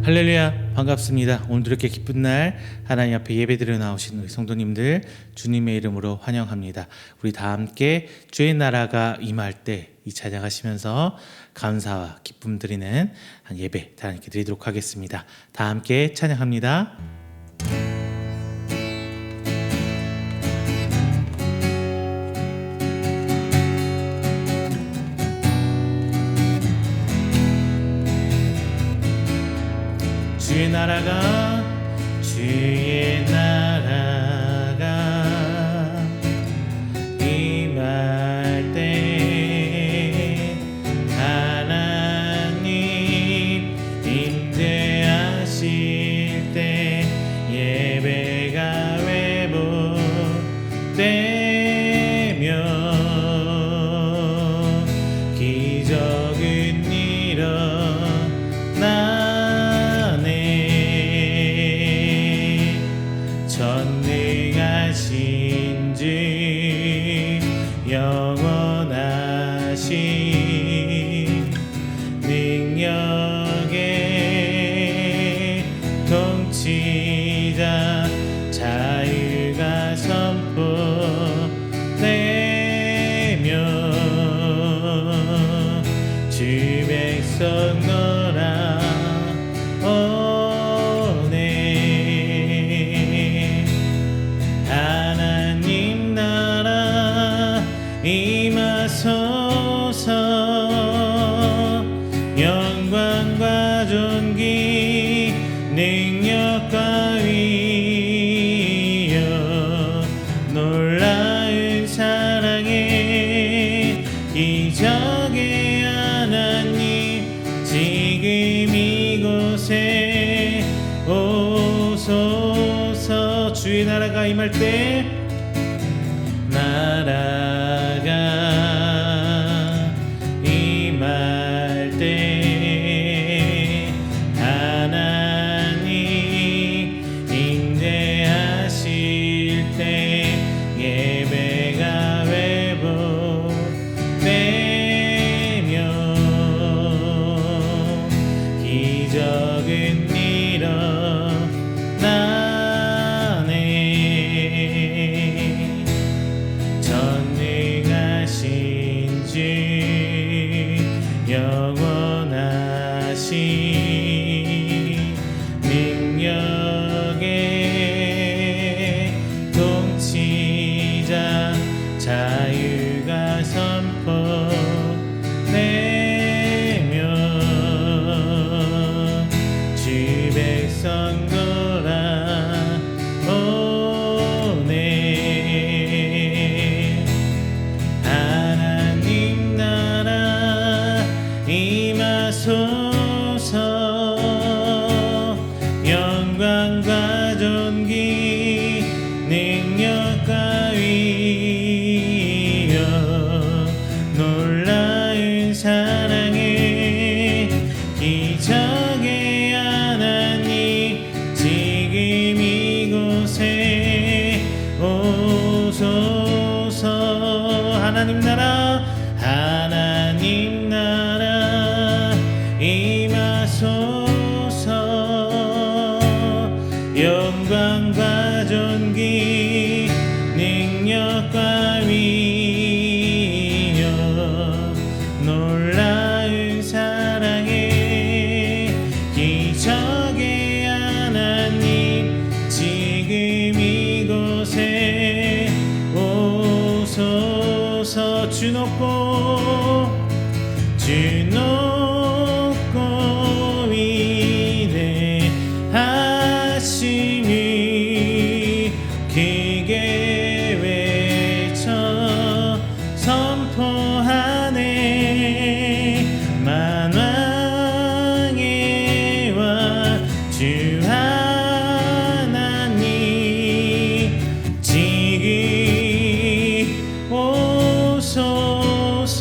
할렐루야, 반갑습니다. 오늘도 이렇게 기쁜 날 하나님 앞에 예배드려 나오신 우리 성도님들 주님의 이름으로 환영합니다. 우리 다 함께 주의 나라가 임할 때 이 찬양하시면서 감사와 기쁨 드리는 한 예배 하나님께 드리도록 하겠습니다. 다 함께 찬양합니다. 주의 나라가 임할 때 하나님 임재하실 때 예배가 회복되며 기적은 일어나 전능하신 주 영원하신 능력의 통치자 자유가 선포되며 주 백성 너라 하나님 나라 임하소서 영광과 존귀 능력과 위엄 놀라운 사랑에 기적의 하나님 지금 이곳에 오소서 주의 나라가 임할 때 하나님 임재하실 때 예배가 회복되며 기적은 일어나네 전능하신 주 영원하신 능력의 통치자 자유가 선포되며 주 백성 돌아오네 하나님 나라 임하소서 영광과 존귀 능력과 위엄 놀라운 사랑에 기적의 하나님 지금 이곳에 오소서 하나님 나라 임하소서 영광과 존귀 능력과 위엄 놀라운 사랑에 기적의 하나님 지금 이곳에 오소서 주 높고 위대하시니 크게 외쳐 선포하네 만왕의 왕 주 하나님 지금 오소서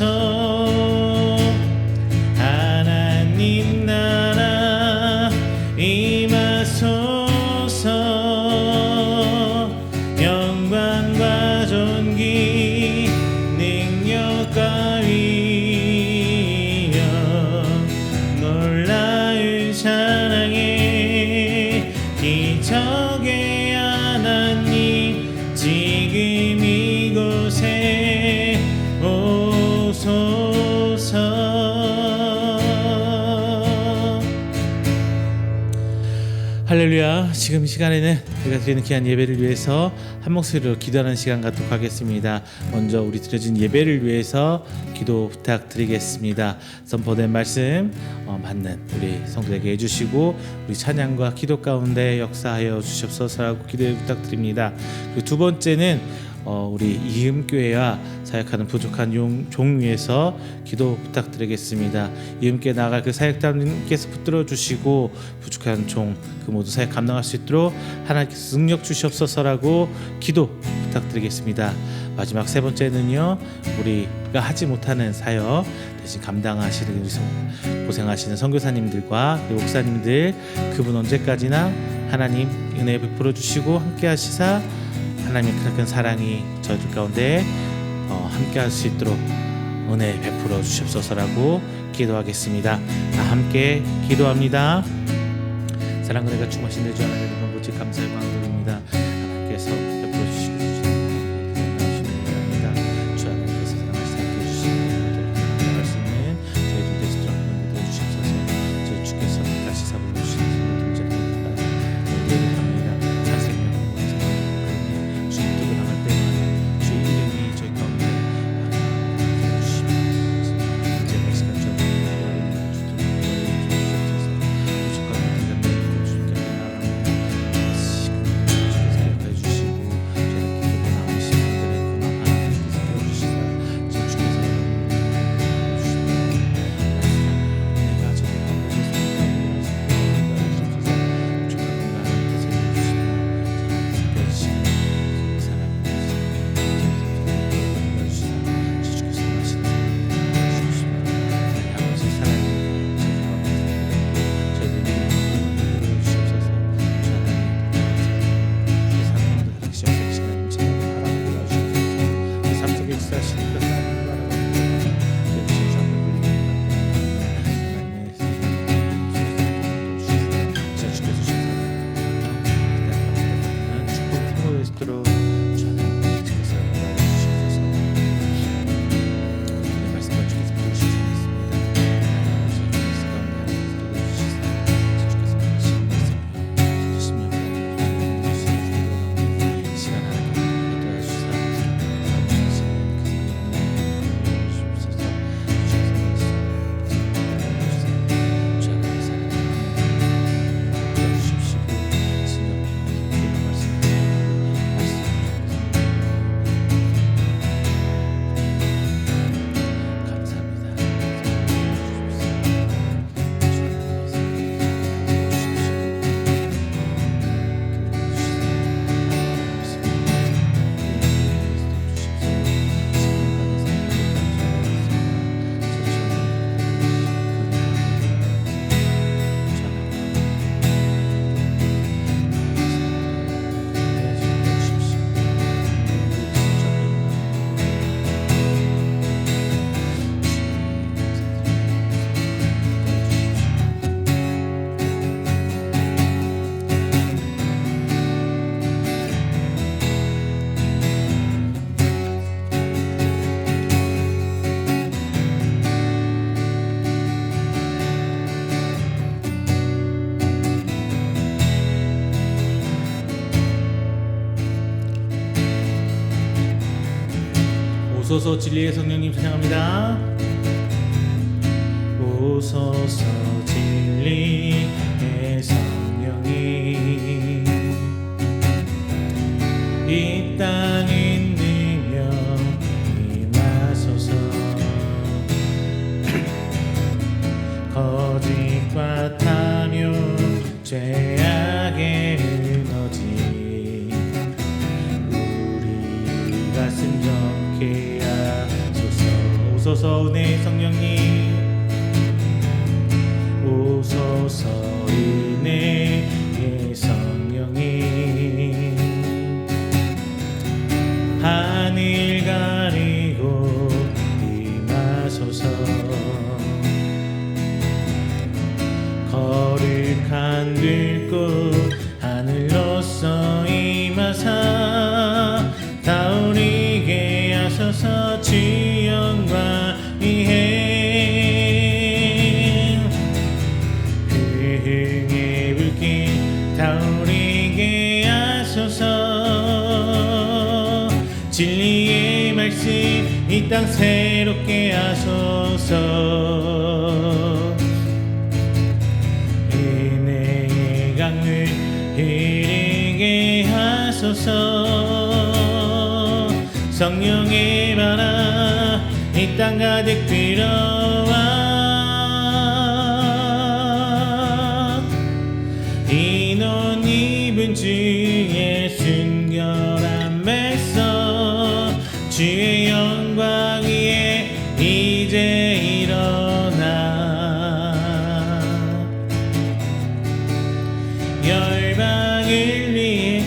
할렐루야. 지금 이 시간에는 우리가 드리는 귀한 예배를 위해서 한 목소리로 기도하는 시간 갖도록 하겠습니다. 먼저 우리 드려진 예배를 위해서 기도 부탁드리겠습니다. 선포된 말씀 받는 우리 성도에게 해주시고 우리 찬양과 기도 가운데 역사하여 주시옵소서라고 기도 부탁드립니다. 그리고 두 번째는 우리 이음교회와 사역하는 부족한 종 위에서 기도 부탁드리겠습니다. 이음교회 나아갈 그 사역단님께서 붙들어 주시고 부족한 종 그 모두 사역 감당할 수 있도록 하나님께서 능력 주시옵소서라고 기도 부탁드리겠습니다. 마지막 세 번째는요, 우리가 하지 못하는 사역 대신 감당하시는 고생하시는 선교사님들과 목사님들, 그분 언제까지나 하나님 은혜 베풀어 주시고 함께 하시사 하나님의 크나큰 사랑이 저희들 가운데 함께 할 수 있도록 은혜 베풀어 주시옵소서라고 기도하겠습니다. 다 함께 기도합니다. 사랑과 은혜가 충만하신 내 주 하나님 오직 감사의 마음드립니다. 하나님께서 베풀어 주시고 주시옵소서. 주 하나님께서 사랑하시사 함께 해주시고 감당할 수 있는 저희들 데스트로 한번 믿어 주시옵소서. 저희 주께서 다시 사부어 주시는 분들 드립니다. 우리를 갑니다. 자생명 주 뜨고 나갈 때마다 주의 이름이 저희 가운데 주시옵소서. 이제 내 시간 저희 오소서 진리의 성령님 찬양합니다. 오소서 진리의 성령님 이 땅에 능력 임하소서. 거짓과 탐욕 죄악의 에너지 우리 가슴 정케 오소서 은혜의 성령님 오소서 은혜의 성령님 하늘 가리고 임하소서. 거룩한 불꽃 하늘로서 임하사 다 우리에게 하소서. 주 영광 이행 그 흥의 불길 다 이 땅 새롭게 하소서. 은혜의 강을 흐르게 하소서. 성령의 바람 이 땅 가득 들어와. 흰 옷 입은 주의 순결한 백성 주의 영광 위에 이제 일어나. 열방을 위해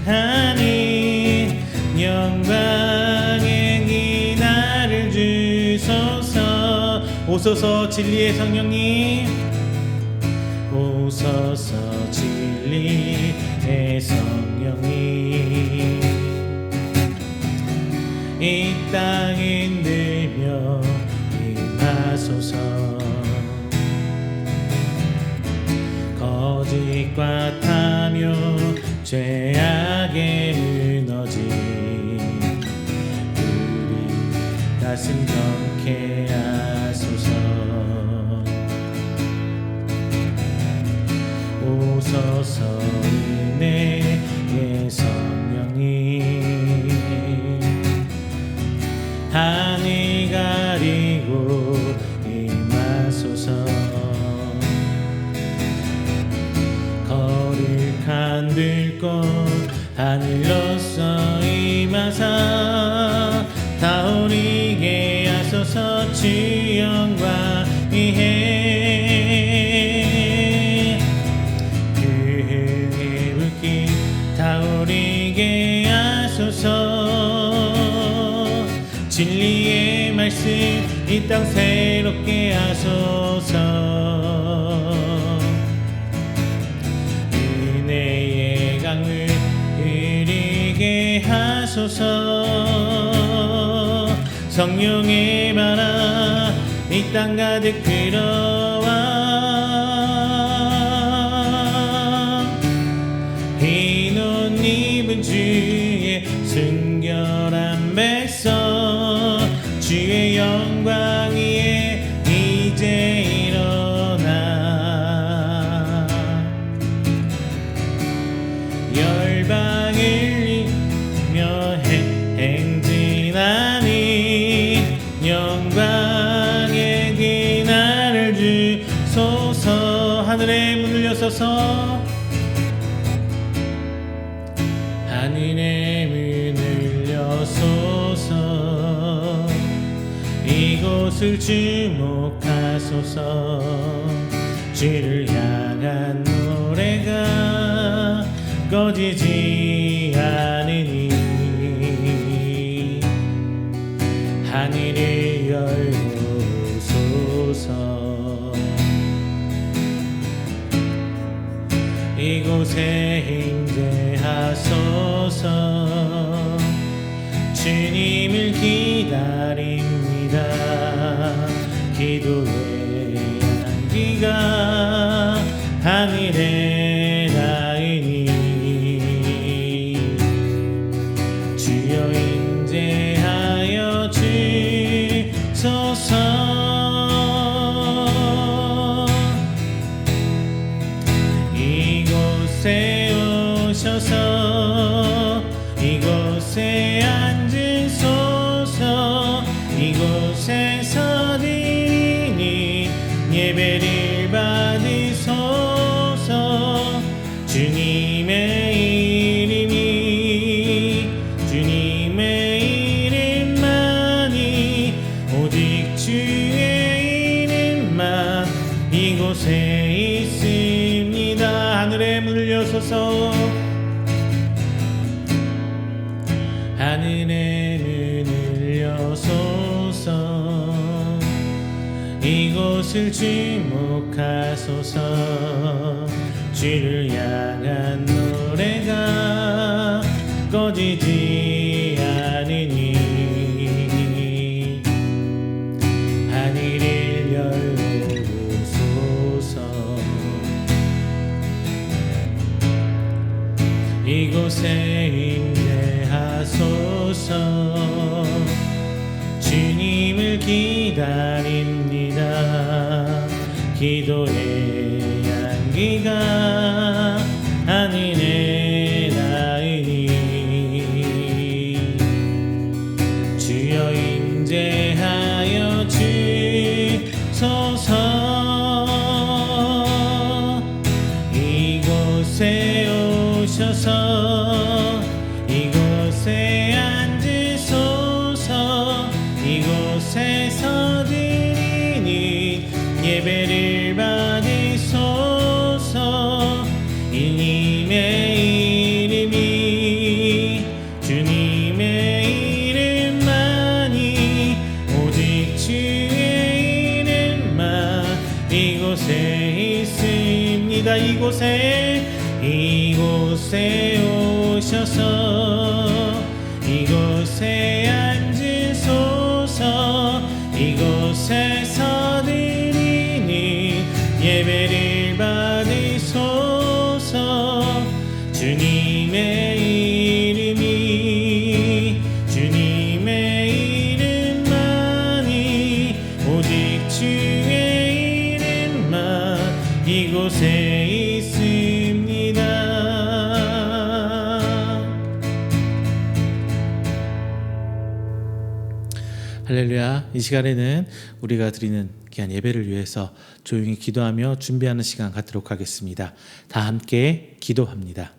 하니 영광의 기나를 주소서. 오소서 진리의 성령님, 오소서 진리의 성령님. 이 땅 흔들며 임하소서. 거짓과 탐욕 죄악에 무너진 우리 가슴 경쾌 하소서. 오소서 은혜의 성령님. 하늘 가리고 임하소서. 거룩한 불꽃 하늘로서 임하사 타오르게 하소서. 주 영광 위에 그 흥의 불길 타오르게 하소서. 진리의 말씀 이 땅 새롭게 하소서. 은혜의 강을 흐르게 하소서. 성령의 바람 이 땅 가득 들어와. 흰 옷 입은 주의 순결한 백성 주의 영광 위에 이제 일어나. 열방을 이며 행진하니 영광의 기나를 주소서. 하늘의 문을 여소서. 하늘의 문을 여소서. 이곳을 주목하소서. 주를 향한 노래가 꺼지지 않으니 하늘을 열고소서. 이곳에 임재하소서. 주님을 기다립니다. 기도의 향기가 하늘에 닿으니 주여 임재하여 주소서. 이곳에 오셔서 이곳에 앉으소서. 이곳에서 드리니 예배를 받으소서. 주님의 이름만이 오직 주의 이름만 이곳에 있습니다. 하늘의 문을 여소서. 하늘의 문을 여소서. 이곳을 주목하소서. 주를 향한 노래가 꺼지지 않으니 하늘을 열고소서. 이곳에 임재하소서. 주님을 기다립니다. 기도의 향기가 하늘에 닿으니 주여 임재하여 주소서. 이곳에 오셔서 이곳에 앉으소서. 이곳에서 드리는 예배를 받으소서. 주님의 이름이 주님의 이름만이 오직 주의 이름만 이곳에 있습니다. 이곳에 오셔서 이곳에 앉으소서. 이곳에서 드리는 예배를 받으소서. 주님의 이름이 주님의 이름만이 오직 주의 이름만 이곳에 있습니다. 할렐루야. 이 시간에는 우리가 드리는 귀한 예배를 위해서 조용히 기도하며 준비하는 시간 갖도록 하겠습니다. 다 함께 기도합니다.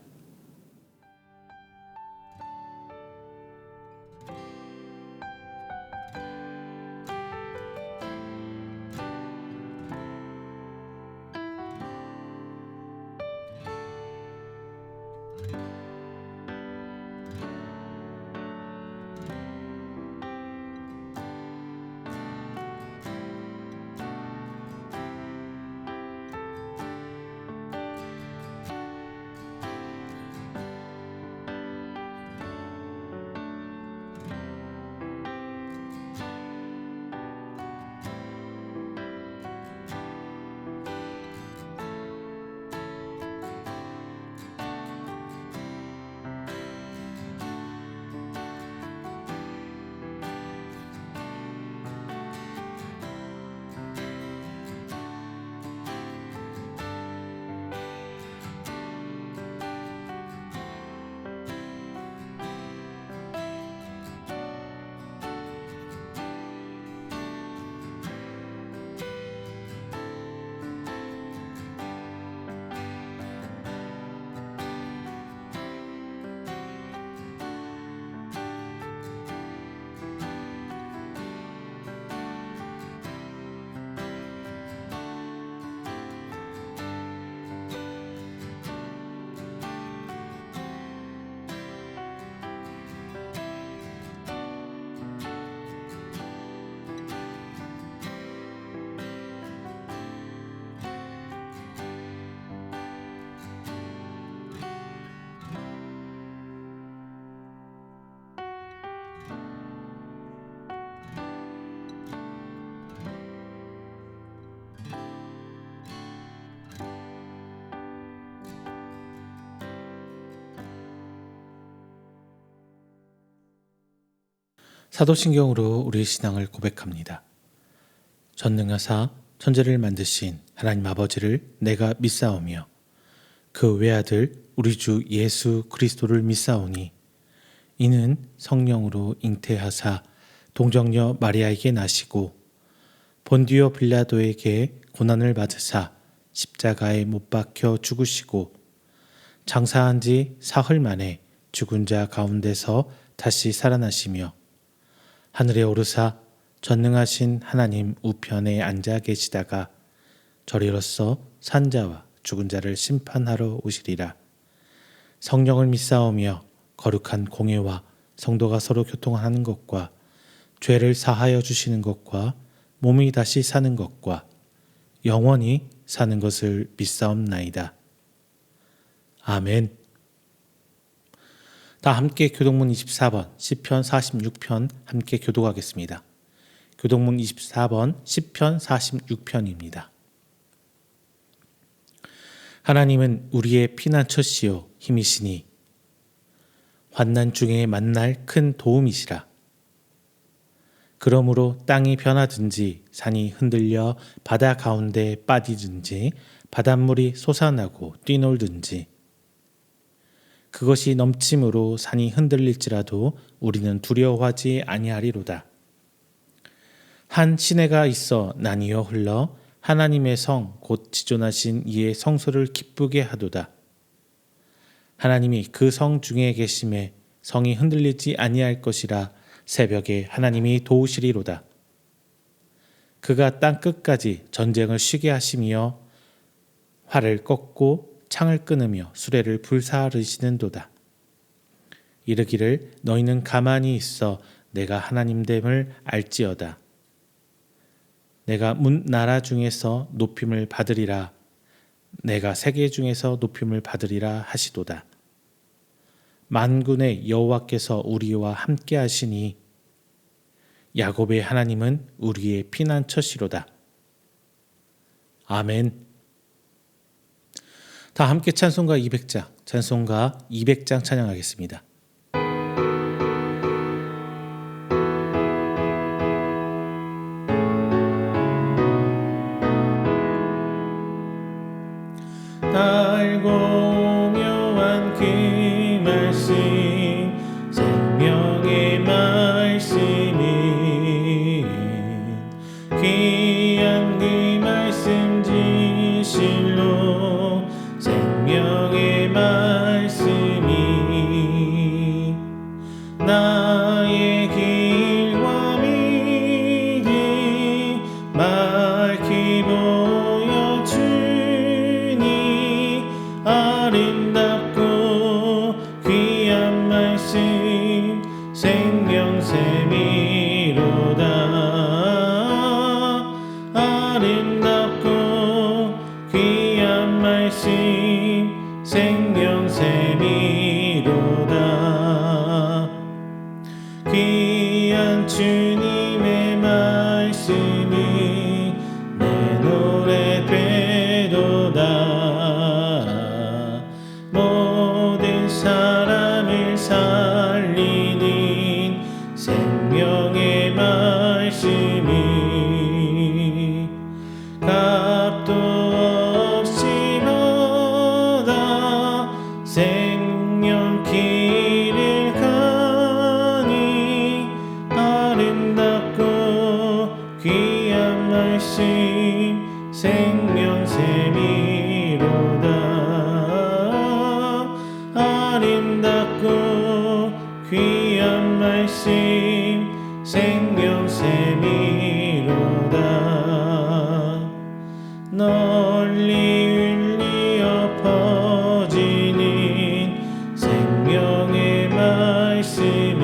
사도신경으로 우리의 신앙을 고백합니다. 전능하사 천지를 만드신 하나님 아버지를 내가 믿사오며 그 외아들 우리 주 예수 그리스도를 믿사오니 이는 성령으로 잉태하사 동정녀 마리아에게 나시고 본디오 빌라도에게 고난을 받으사 십자가에 못 박혀 죽으시고 장사한 지 사흘 만에 죽은 자 가운데서 다시 살아나시며 하늘에 오르사 전능하신 하나님 우편에 앉아 계시다가 저리로서 산자와 죽은 자를 심판하러 오시리라. 성령을 믿사오며 거룩한 공예와 성도가 서로 교통하는 것과 죄를 사하여 주시는 것과 몸이 다시 사는 것과 영원히 사는 것을 믿사옵나이다. 아멘. 다 함께 교동문 24번 시편 46편 함께 교독하겠습니다. 교동문 24번 시편 46편입니다. 하나님은 우리의 피난처시요 힘이시니 환난 중에 만날 큰 도움이시라. 그러므로 땅이 변하든지 산이 흔들려 바다 가운데 빠지든지 바닷물이 솟아나고 뛰놀든지 그것이 넘침으로 산이 흔들릴지라도 우리는 두려워하지 아니하리로다. 한 시내가 있어 나뉘어 흘러 하나님의 성 곧 지존하신 이의 성소를 기쁘게 하도다. 하나님이 그 성 중에 계심에 성이 흔들리지 아니할 것이라. 새벽에 하나님이 도우시리로다. 그가 땅 끝까지 전쟁을 쉬게 하시며 활을 꺾고 창을 끊으며 수레를 불사르시는도다. 이르기를 너희는 가만히 있어 내가 하나님됨을 알지어다. 내가 문 나라 중에서 높임을 받으리라. 내가 세계 중에서 높임을 받으리라 하시도다. 만군의 여호와께서 우리와 함께 하시니 야곱의 하나님은 우리의 피난처시로다. 아멘. 다 함께 찬송가 200장, 찬송가 200장 찬양하겠습니다. 달고 묘한 그 말씀 생명의 말씀이 귀한 그 말씀 진실로 생명의 말씀이 나의 길과 믿음 밝히 보여주니 아름답고 귀한 말씀 생명샘이로다. 아름답고 귀한 말씀 생명샘이로다. 귀한 주님의 말씀이 내 노래 되도다. 모든 사람을 살리는 생명의 말씀이 값도 없이 얻어 생명 길을 가니 아름답고 귀한 말씀 생명샘이로다. 아름답고 귀한 말씀 생명샘이로다. 널리 울리어 퍼지는 생명의 말씀은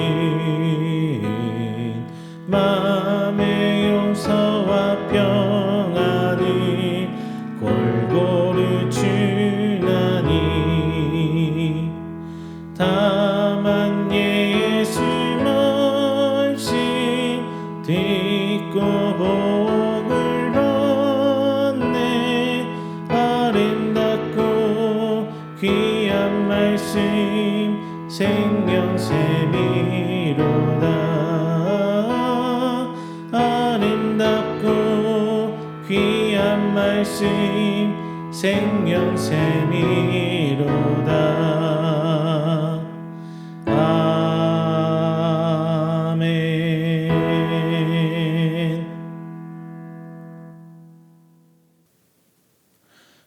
마음의 용서와 평안을 골고루 주나니 다만 예수 말씀 듣고 복을 얻네. 아름답고 귀한 말씀 생명샘이로다. 아름답고 귀한 말씀 생명샘이로다. 아멘.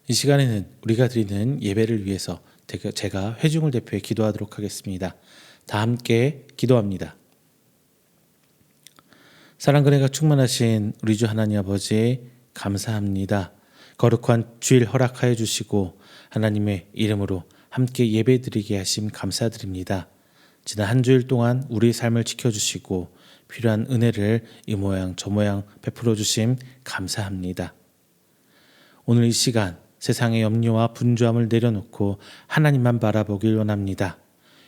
이 시간에는 우리가 드리는 예배를 위해서 제가 회중을 대표해 기도하도록 하겠습니다. 다 함께 기도합니다. 사랑과 은혜가 충만하신 우리 주 하나님 아버지 감사합니다. 거룩한 주일 허락하여 주시고 하나님의 이름으로 함께 예배드리게 하심 감사드립니다. 지난 한 주일 동안 우리의 삶을 지켜주시고 필요한 은혜를 이 모양 저 모양 베풀어 주심 감사합니다. 오늘 이 시간 세상의 염려와 분주함을 내려놓고 하나님만 바라보길 원합니다.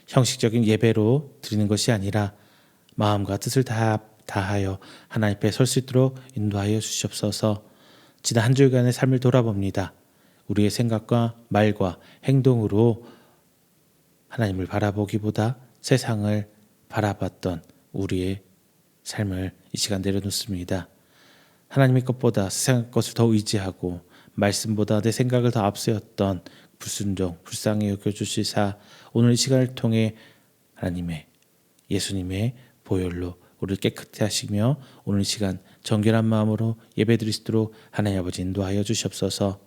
형식적인 예배로 드리는 것이 아니라 마음과 뜻을 다하여 하나님 앞에 설 수 있도록 인도하여 주시옵소서. 지난 한 주간의 삶을 돌아봅니다. 우리의 생각과 말과 행동으로 하나님을 바라보기보다 세상을 바라봤던 우리의 삶을 이 시간 내려놓습니다. 하나님의 것보다 세상의 것을 더 의지하고 말씀보다 내 생각을 더 앞세웠던 불순종, 불쌍히 여겨주시사 오늘 이 시간을 통해 하나님의 예수님의 보혈로 우리를 깨끗게 하시며 오늘 이 시간 정결한 마음으로 예배드릴 수 있도록 하나님 아버지 인도하여 주시옵소서.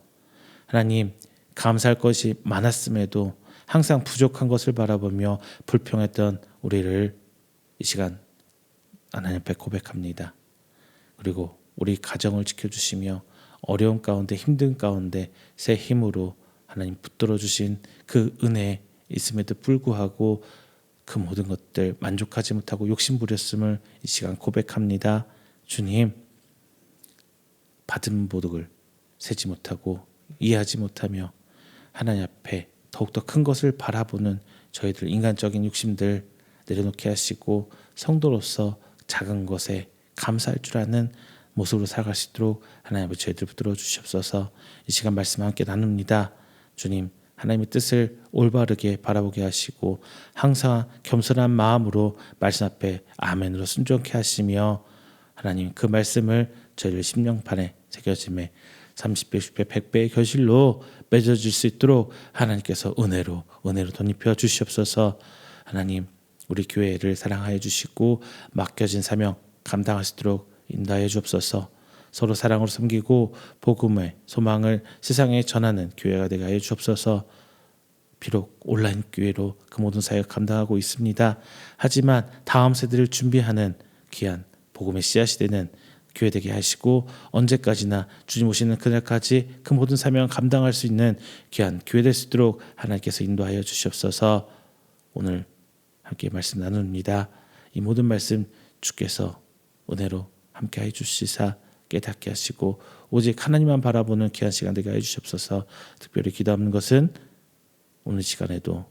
하나님, 감사할 것이 많았음에도 항상 부족한 것을 바라보며 불평했던 우리를 이 시간 하나님 앞에 고백합니다. 그리고 우리 가정을 지켜주시며 어려운 가운데 힘든 가운데 새 힘으로 하나님 붙들어 주신 그 은혜 있음에도 불구하고 그 모든 것들 만족하지 못하고 욕심 부렸음을 이 시간 고백합니다. 주님, 받은 보복을 세지 못하고 이해하지 못하며 하나님 앞에 더욱더 큰 것을 바라보는 저희들 인간적인 욕심들 내려놓게 하시고 성도로서 작은 것에 감사할 줄 아는 모습으로 살아갈 수 있도록 하나님 아버지 저희들 붙들어 주시옵소서. 이 시간 말씀 함께 나눕니다. 주님, 하나님의 뜻을 올바르게 바라보게 하시고 항상 겸손한 마음으로 말씀 앞에 아멘으로 순종케 하시며 하나님 그 말씀을 저희를 심령판에 새겨짐에 30배, 60배, 100배의 결실로 맺어질 수 있도록 하나님께서 은혜로 덧입혀 주시옵소서. 하나님, 우리 교회를 사랑하여 주시고 맡겨진 사명 감당할 수 있도록 인도하여 주옵소서. 서로 사랑으로 섬기고 복음의 소망을 세상에 전하는 교회가 되게 하여 주옵소서. 비록 온라인 교회로 그 모든 사역을 감당하고 있습니다. 하지만 다음 세대를 준비하는 귀한 복음의 씨앗이 되는 교회 되게 하시고 언제까지나 주님 오시는 그날까지 그 모든 사명을 감당할 수 있는 귀한 교회 될 수 있도록 하나님께서 인도하여 주시옵소서. 오늘 함께 말씀 나눕니다. 이 모든 말씀 주께서 은혜로 함께 해주시사 깨닫게 하시고 오직 하나님만 바라보는 귀한 시간 되게 해주시옵소서. 특별히 기도하는 것은 오늘 시간에도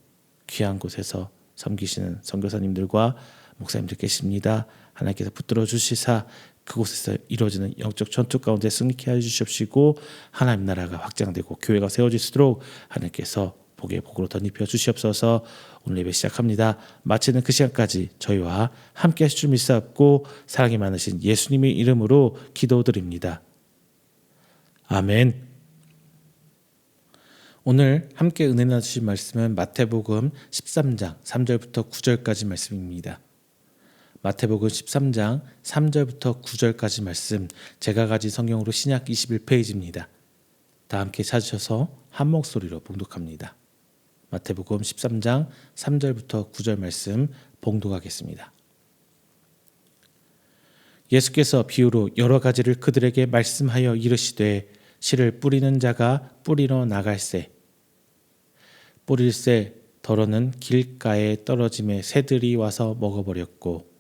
귀한 곳에서 섬기시는 선교사님들과 목사님들 계십니다. 하나님께서 붙들어 주시사 그곳에서 이루어지는 영적 전투 가운데 승리케 해주시옵시고 하나님 나라가 확장되고 교회가 세워질 수 있도록 하나님께서 복의 복으로 덧입혀 주시옵소서. 오늘 예배 시작합니다. 마치는 그 시간까지 저희와 함께 하실 줄 믿사옵고 사랑이 많으신 예수님의 이름으로 기도드립니다. 아멘. 오늘 함께 은혜 나누실 말씀은 마태복음 13장 3절부터 9절까지 말씀입니다. 마태복음 13장 3절부터 9절까지 말씀, 제가 가진 성경으로 신약 21페이지입니다. 다 함께 찾으셔서 한 목소리로 봉독합니다. 마태복음 13장 3절부터 9절 말씀 봉독하겠습니다. 예수께서 비유로 여러 가지를 그들에게 말씀하여 이르시되 씨를 뿌리는 자가 뿌리러 나갈새 뿌릴새 더러는 길가에 떨어짐에 새들이 와서 먹어버렸고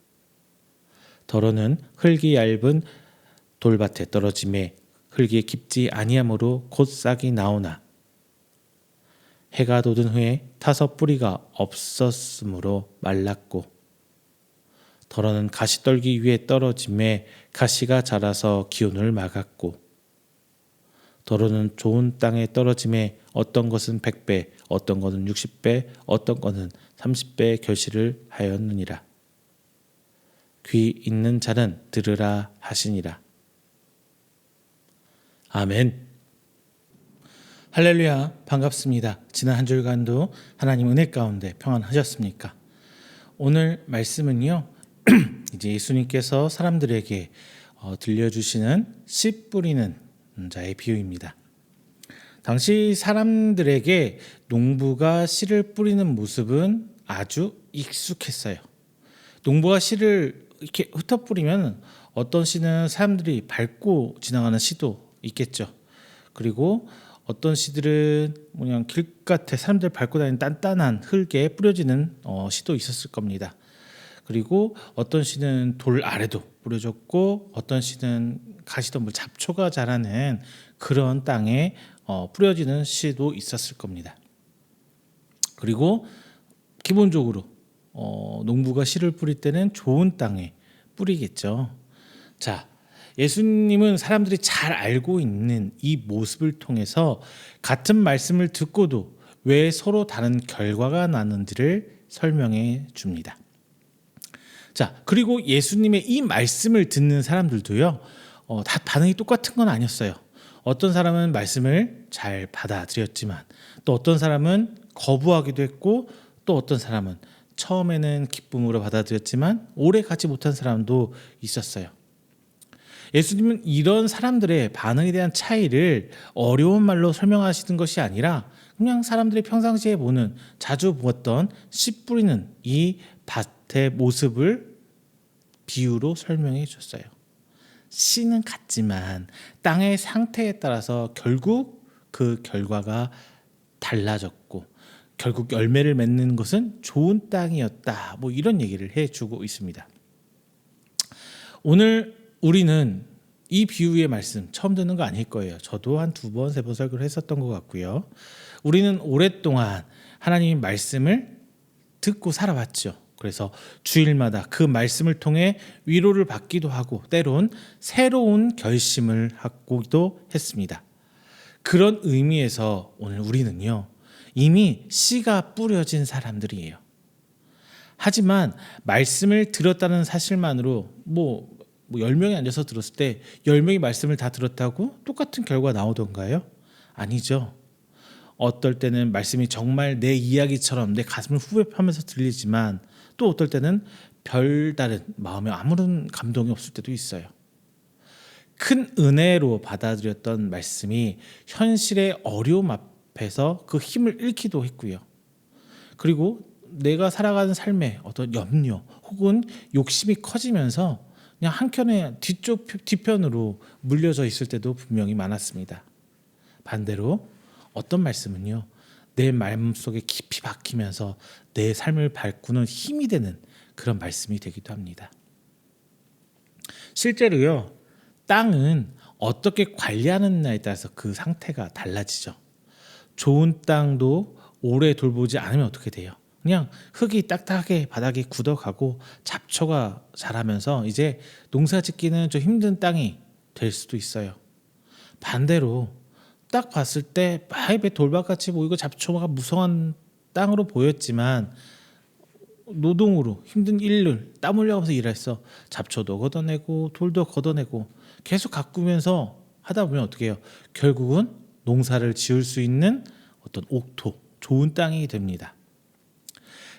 더러는 흙이 얇은 돌밭에 떨어짐에 흙이 깊지 아니하므로 곧 싹이 나오나 해가 돋은 후에 타서 뿌리가 없었으므로 말랐고 더러는 가시떨기 위에 떨어짐에 가시가 자라서 기운을 막았고 더러는 좋은 땅에 떨어짐에 어떤 것은 100배, 어떤 것은 60배, 어떤 것은 30배의 결실을 하였느니라. 귀 있는 자는 들으라 하시니라. 아멘. 할렐루야, 반갑습니다. 지난 한 주간도 하나님 은혜 가운데 평안하셨습니까? 오늘 말씀은요, 이제 예수님께서 사람들에게 들려주시는 씨 뿌리는 자의 비유입니다. 당시 사람들에게 농부가 씨를 뿌리는 모습은 아주 익숙했어요. 농부가 씨를 이렇게 흩어뿌리면 어떤 씨는 사람들이 밟고 지나가는 씨도 있겠죠. 그리고 어떤 씨들은 그냥 길가에 사람들 밟고 다니는 단단한 흙에 뿌려지는 씨도 있었을 겁니다. 그리고 어떤 씨는 돌 아래도 뿌려졌고 어떤 씨는 가시덤불 잡초가 자라는 그런 땅에 뿌려지는 씨도 있었을 겁니다. 그리고 기본적으로 농부가 씨를 뿌릴 때는 좋은 땅에 뿌리겠죠. 자, 예수님은 사람들이 잘 알고 있는 이 모습을 통해서 같은 말씀을 듣고도 왜 서로 다른 결과가 나는지를 설명해 줍니다. 자, 그리고 예수님의 이 말씀을 듣는 사람들도요, 다 반응이 똑같은 건 아니었어요. 어떤 사람은 말씀을 잘 받아들였지만, 또 어떤 사람은 거부하기도 했고, 또 어떤 사람은 처음에는 기쁨으로 받아들였지만 오래 가지 못한 사람도 있었어요. 예수님은 이런 사람들의 반응에 대한 차이를 어려운 말로 설명하시는 것이 아니라 그냥 사람들이 평상시에 보는, 자주 보았던 씨 뿌리는 이 밭의 모습을 비유로 설명해 줬어요. 씨는 같지만 땅의 상태에 따라서 결국 그 결과가 달라졌고, 결국 열매를 맺는 것은 좋은 땅이었다. 이런 얘기를 해주고 있습니다. 오늘 우리는 이 비유의 말씀 처음 듣는 거 아닐 거예요. 저도 한 2번, 3번 설교를 했었던 것 같고요. 우리는 오랫동안 하나님의 말씀을 듣고 살아왔죠. 그래서 주일마다 그 말씀을 통해 위로를 받기도 하고, 때론 새로운 결심을 하기도 했습니다. 그런 의미에서 오늘 우리는요, 이미 씨가 뿌려진 사람들이에요. 하지만 말씀을 들었다는 사실만으로 10명이 앉아서 들었을 때 10명이 말씀을 다 들었다고 똑같은 결과 나오던가요? 아니죠. 어떨 때는 말씀이 정말 내 이야기처럼 내 가슴을 후벼파면서 들리지만, 또 어떨 때는 별다른 마음에 아무런 감동이 없을 때도 있어요. 큰 은혜로 받아들였던 말씀이 현실의 어려움 앞에서 그 힘을 잃기도 했고요. 그리고 내가 살아가는 삶에 어떤 염려 혹은 욕심이 커지면서 그냥 한켠에 뒤편으로 물려져 있을 때도 분명히 많았습니다. 반대로 어떤 말씀은요, 내 마음속에 깊이 박히면서 내 삶을 바꾸는 힘이 되는 그런 말씀이 되기도 합니다. 실제로요, 땅은 어떻게 관리하느냐에 따라서 그 상태가 달라지죠. 좋은 땅도 오래 돌보지 않으면 어떻게 돼요? 그냥 흙이 딱딱하게 바닥에 굳어가고 잡초가 자라면서 이제 농사 짓기는 좀 힘든 땅이 될 수도 있어요. 반대로 딱 봤을 때 마입에 돌밭같이 보이고 잡초가 무성한 땅으로 보였지만, 노동으로 힘든 일을 땀 흘려가면서 일해서 잡초도 걷어내고 돌도 걷어내고 계속 가꾸면서 하다 보면 어떻게 해요? 결국은 농사를 지을 수 있는 어떤 옥토, 좋은 땅이 됩니다.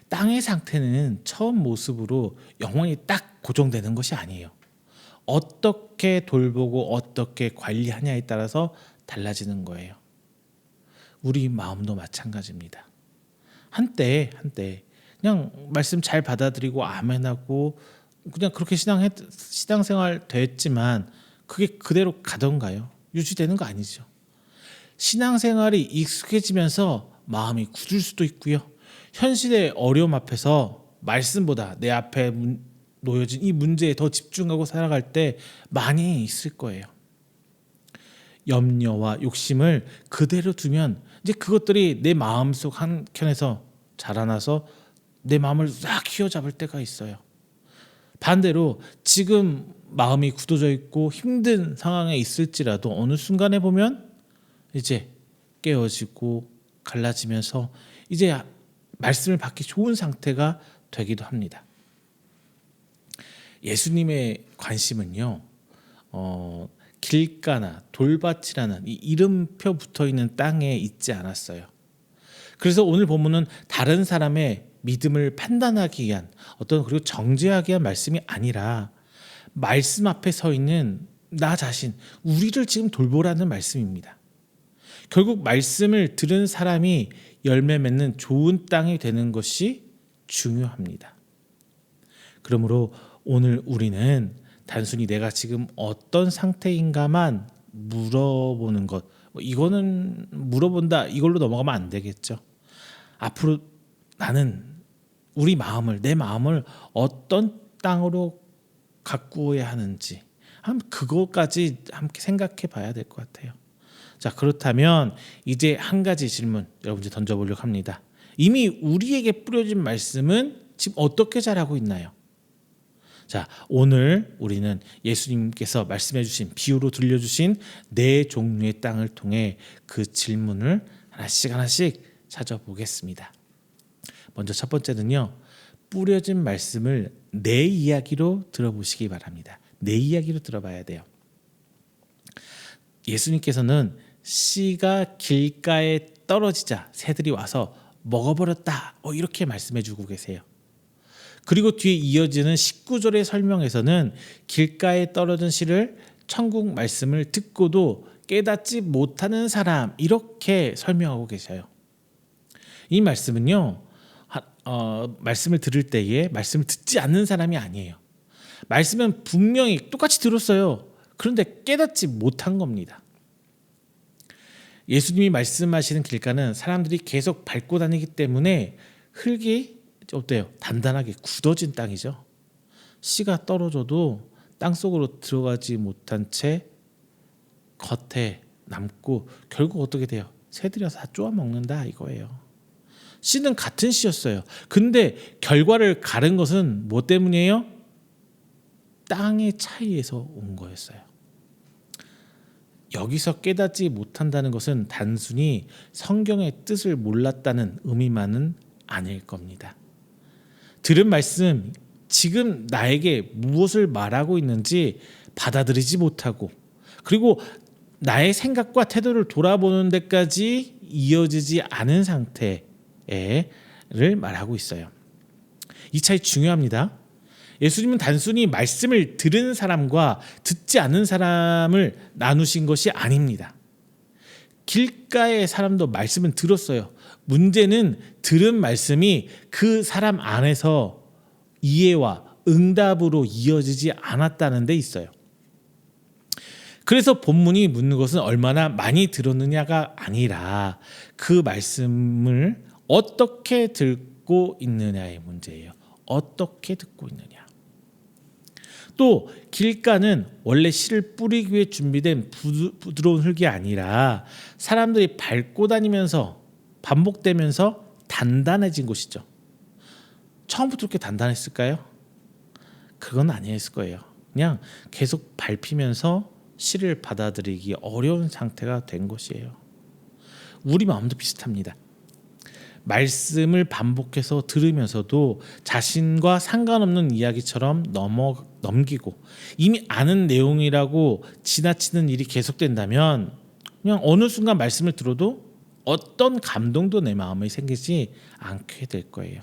땅의 상태는 처음 모습으로 영원히 딱 고정되는 것이 아니에요. 어떻게 돌보고 어떻게 관리하냐에 따라서 달라지는 거예요. 우리 마음도 마찬가지입니다. 한때 그냥 말씀 잘 받아들이고 아멘하고 그냥 그렇게 신앙생활 됐지만 그게 그대로 가던가요? 유지되는 거 아니죠. 신앙생활이 익숙해지면서 마음이 굳을 수도 있고요. 현실의 어려움 앞에서 말씀보다 내 앞에 놓여진 이 문제에 더 집중하고 살아갈 때 많이 있을 거예요. 염려와 욕심을 그대로 두면 이제 그것들이 내 마음속 한켠에서 자라나서 내 마음을 싹 휘어잡을 때가 있어요. 반대로 지금 마음이 굳어져 있고 힘든 상황에 있을지라도 어느 순간에 보면 이제 깨어지고 갈라지면서 이제 말씀을 받기 좋은 상태가 되기도 합니다. 예수님의 관심은요, 길가나 돌밭이라는 이 이름표 붙어있는 땅에 있지 않았어요. 그래서 오늘 본문은 다른 사람의 믿음을 판단하기 위한 그리고 정죄하기 위한 말씀이 아니라 말씀 앞에 서 있는 나 자신, 우리를 지금 돌보라는 말씀입니다. 결국 말씀을 들은 사람이 열매 맺는 좋은 땅이 되는 것이 중요합니다. 그러므로 오늘 우리는 단순히 내가 지금 어떤 상태인가만 물어보는 것, 이거는 물어본다, 이걸로 넘어가면 안 되겠죠. 앞으로 나는 내 마음을 어떤 땅으로 가꾸어야 하는지 그것까지 함께 생각해 봐야 될 것 같아요. 자, 그렇다면 이제 한 가지 질문 여러분들 던져보려고 합니다. 이미 우리에게 뿌려진 말씀은 지금 어떻게 자라고 있나요? 자, 오늘 우리는 예수님께서 말씀해 주신, 비유로 들려주신 4종류의 땅을 통해 그 질문을 하나씩 찾아보겠습니다. 먼저 첫 번째는요. 뿌려진 말씀을 내 이야기로 들어보시기 바랍니다. 내 이야기로 들어봐야 돼요. 예수님께서는 씨가 길가에 떨어지자 새들이 와서 먹어버렸다. 이렇게 말씀해주고 계세요. 그리고 뒤에 이어지는 19절의 설명에서는 길가에 떨어진 씨를 천국 말씀을 듣고도 깨닫지 못하는 사람 이렇게 설명하고 계셔요. 이 말씀은요. 말씀을 들을 때에 말씀을 듣지 않는 사람이 아니에요. 말씀은 분명히 똑같이 들었어요. 그런데 깨닫지 못한 겁니다. 예수님이 말씀하시는 길가는 사람들이 계속 밟고 다니기 때문에 흙이 어때요? 단단하게 굳어진 땅이죠. 씨가 떨어져도 땅속으로 들어가지 못한 채 겉에 남고 결국 어떻게 돼요? 새들이 와서 다 쪼아 먹는다 이거예요. 씨는 같은 씨였어요. 근데 결과를 가른 것은 뭐 때문이에요? 땅의 차이에서 온 거였어요. 여기서 깨닫지 못한다는 것은 단순히 성경의 뜻을 몰랐다는 의미만은 아닐 겁니다. 들은 말씀, 지금 나에게 무엇을 말하고 있는지 받아들이지 못하고 그리고 나의 생각과 태도를 돌아보는 데까지 이어지지 않은 상태를 말하고 있어요. 이 차이 중요합니다. 예수님은 단순히 말씀을 들은 사람과 듣지 않은 사람을 나누신 것이 아닙니다. 길가의 사람도 말씀은 들었어요. 문제는 들은 말씀이 그 사람 안에서 이해와 응답으로 이어지지 않았다는 데 있어요. 그래서 본문이 묻는 것은 얼마나 많이 들었느냐가 아니라 그 말씀을 어떻게 듣고 있느냐의 문제예요. 어떻게 듣고 있느냐. 또 길가는 원래 씨를 뿌리기 위해 준비된 부드러운 흙이 아니라 사람들이 밟고 다니면서 반복되면서 단단해진 곳이죠. 처음부터 그렇게 단단했을까요? 그건 아니었을 거예요. 그냥 계속 밟히면서 씨를 받아들이기 어려운 상태가 된 것이에요. 우리 마음도 비슷합니다. 말씀을 반복해서 들으면서도 자신과 상관없는 이야기처럼 넘기고 이미 아는 내용이라고 지나치는 일이 계속된다면 그냥 어느 순간 말씀을 들어도 어떤 감동도 내 마음에 생기지 않게 될 거예요.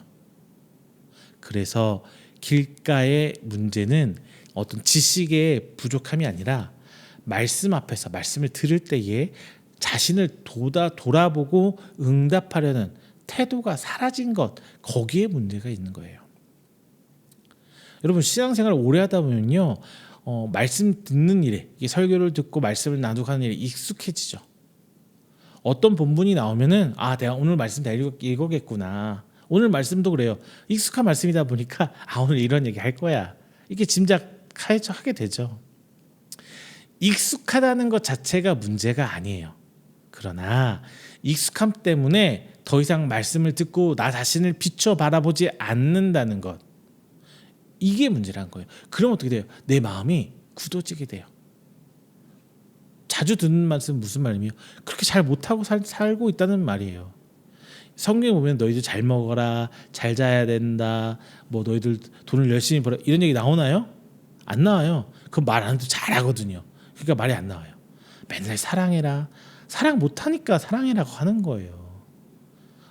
그래서 길가의 문제는 어떤 지식의 부족함이 아니라 말씀 앞에서 말씀을 들을 때에 자신을 돌아보고 응답하려는 태도가 사라진 것, 거기에 문제가 있는 거예요. 여러분 신앙생활을 오래 하다 보면요, 말씀 듣는 일에, 설교를 듣고 말씀을 나누고 하는 일에 익숙해지죠. 어떤 본문이 나오면은 내가 오늘 말씀 다 읽어겠구나. 오늘 말씀도 그래요. 익숙한 말씀이다 보니까 오늘 이런 얘기 할 거야. 이렇게 짐작하게 되죠. 익숙하다는 것 자체가 문제가 아니에요. 그러나 익숙함 때문에 더 이상 말씀을 듣고 나 자신을 비춰 바라보지 않는다는 것, 이게 문제란 거예요. 그럼 어떻게 돼요? 내 마음이 굳어지게 돼요. 자주 듣는 말씀은 무슨 말이에요? 그렇게 잘 못하고 살고 있다는 말이에요. 성경에 보면 너희들 잘 먹어라, 잘 자야 된다, 뭐 너희들 돈을 열심히 벌어, 이런 얘기 나오나요? 안 나와요. 그 말 안 해도 잘하거든요. 그러니까 말이 안 나와요. 맨날 사랑해라. 사랑 못하니까 사랑해라고 하는 거예요.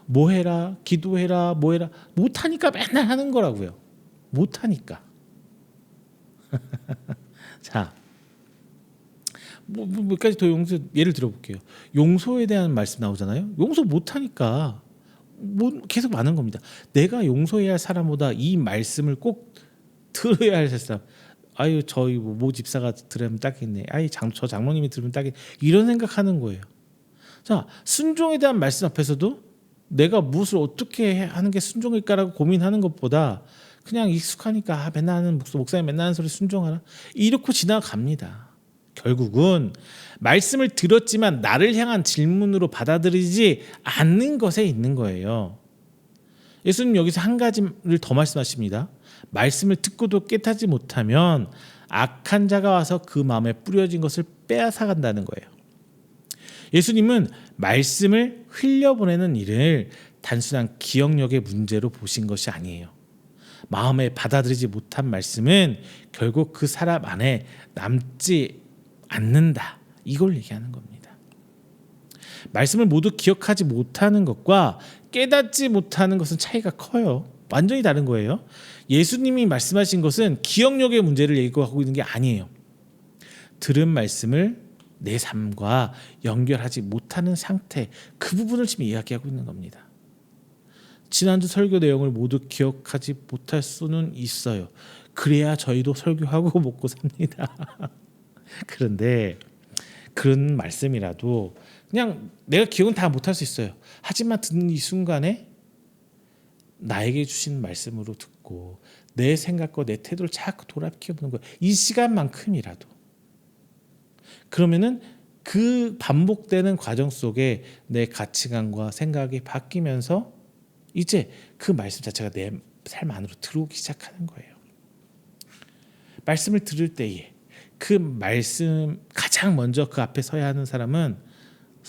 뭐 해라, 기도해라, 뭐 해라. 못하니까 맨날 하는 거라고요. 못하니까. 자, 몇 가지 더 예를 들어볼게요. 용서에 대한 말씀 나오잖아요. 용서 못하니까 계속 많은 겁니다. 내가 용서해야 할 사람보다 이 말씀을 꼭 들어야 할 사람, 저희 모 집사가 들으면 딱이네. 저 장모님이 들으면 딱이네. 이런 생각하는 거예요. 자, 순종에 대한 말씀 앞에서도 내가 무엇을 어떻게 하는 게 순종일까라고 고민하는 것보다 그냥 익숙하니까 맨날 하는 목사님 맨날 하는 소리 순종하라, 이렇게 지나갑니다. 결국은 말씀을 들었지만 나를 향한 질문으로 받아들이지 않는 것에 있는 거예요. 예수님 여기서 한 가지를 더 말씀하십니다. 말씀을 듣고도 깨닫지 못하면 악한 자가 와서 그 마음에 뿌려진 것을 빼앗아간다는 거예요. 예수님은 말씀을 흘려보내는 일을 단순한 기억력의 문제로 보신 것이 아니에요. 마음에 받아들이지 못한 말씀은 결국 그 사람 안에 남지 않는다. 이걸 얘기하는 겁니다. 말씀을 모두 기억하지 못하는 것과 깨닫지 못하는 것은 차이가 커요. 완전히 다른 거예요. 예수님이 말씀하신 것은 기억력의 문제를 얘기하고 있는 게 아니에요. 들은 말씀을 내 삶과 연결하지 못하는 상태, 그 부분을 지금 이야기하고 있는 겁니다. 지난주 설교 내용을 모두 기억하지 못할 수는 있어요. 그래야 저희도 설교하고 먹고 삽니다. 그런데 그런 말씀이라도 그냥 내가 기억은 다 못할 수 있어요. 하지만 듣는 이 순간에 나에게 주신 말씀으로 듣고 내 생각과 내 태도를 자꾸 돌아보는 거예요. 이 시간만큼이라도. 그러면은 그 반복되는 과정 속에 내 가치관과 생각이 바뀌면서 이제 그 말씀 자체가 내 삶 안으로 들어오기 시작하는 거예요. 말씀을 들을 때에 그 말씀 가장 먼저 그 앞에 서야 하는 사람은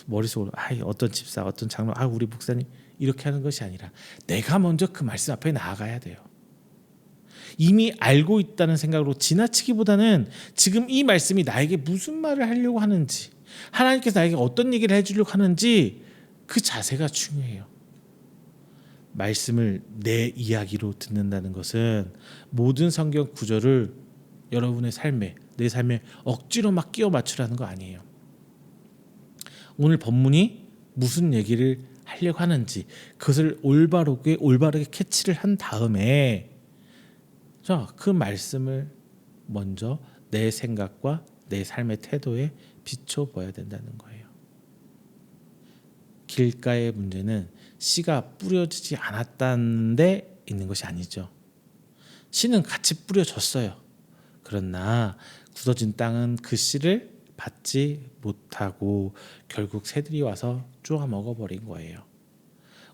머릿속으로 어떤 집사, 어떤 장로, 우리 목사님 이렇게 하는 것이 아니라 내가 먼저 그 말씀 앞에 나아가야 돼요. 이미 알고 있다는 생각으로 지나치기보다는 지금 이 말씀이 나에게 무슨 말을 하려고 하는지, 하나님께서 나에게 어떤 얘기를 해주려고 하는지 그 자세가 중요해요. 말씀을 내 이야기로 듣는다는 것은 모든 성경 구절을 여러분의 삶에, 내 삶에 억지로 막 끼워 맞추라는 거 아니에요. 오늘 본문이 무슨 얘기를 하려고 하는지 그것을 올바르게 캐치를 한 다음에 그 말씀을 먼저 내 생각과 내 삶의 태도에 비춰봐야 된다는 거예요. 길가의 문제는 씨가 뿌려지지 않았다는 데 있는 것이 아니죠. 씨는 같이 뿌려졌어요. 그러나 굳어진 땅은 그 씨를 받지 못하고 결국 새들이 와서 쪼아 먹어버린 거예요.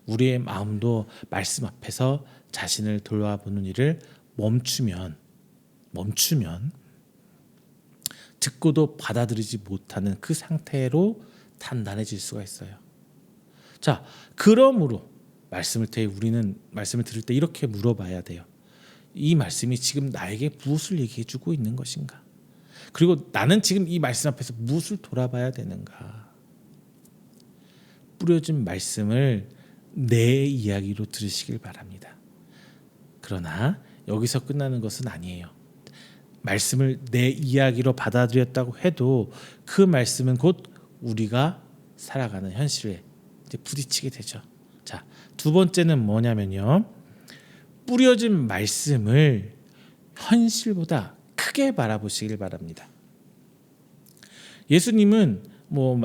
우리의 마음도 말씀 앞에서 자신을 돌아보는 일을 멈추면 듣고도 받아들이지 못하는 그 상태로 단단해질 수가 있어요. 자, 그러므로 우리는 말씀을 들을 때 이렇게 물어봐야 돼요. 이 말씀이 지금 나에게 무엇을 얘기해주고 있는 것인가? 그리고 나는 지금 이 말씀 앞에서 무엇을 돌아봐야 되는가? 뿌려진 말씀을 내 이야기로 들으시길 바랍니다. 그러나 여기서 끝나는 것은 아니에요. 말씀을 내 이야기로 받아들였다고 해도 그 말씀은 곧 우리가 살아가는 현실에 이제 부딪히게 되죠. 자, 두 번째는 뭐냐면요. 뿌려진 말씀을 현실보다 크게 바라보시길 바랍니다. 예수님은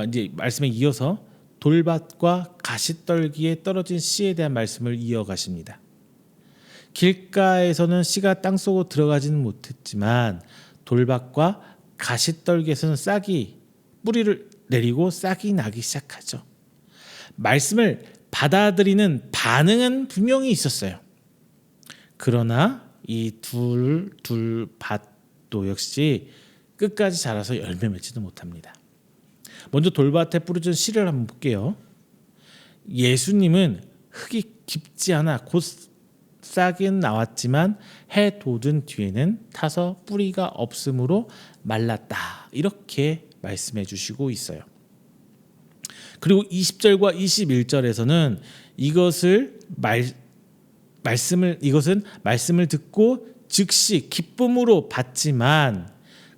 이제 말씀에 이어서 돌밭과 가시떨기에 떨어진 씨에 대한 말씀을 이어가십니다. 길가에서는 씨가 땅속으로 들어가지는 못했지만 돌밭과 가시떨기에서는 뿌리를 내리고 싹이 나기 시작하죠. 말씀을 받아들이는 반응은 분명히 있었어요. 그러나 이 둘 밭도 역시 끝까지 자라서 열매 맺지도 못합니다. 먼저 돌밭에 뿌려진 씨를 한번 볼게요. 예수님은 흙이 깊지 않아 곧 싹은 나왔지만 해 돋은 뒤에는 타서 뿌리가 없으므로 말랐다. 이렇게 말씀해 주시고 있어요. 그리고 20절과 21절에서는 이것은 말씀을 듣고 즉시 기쁨으로 받지만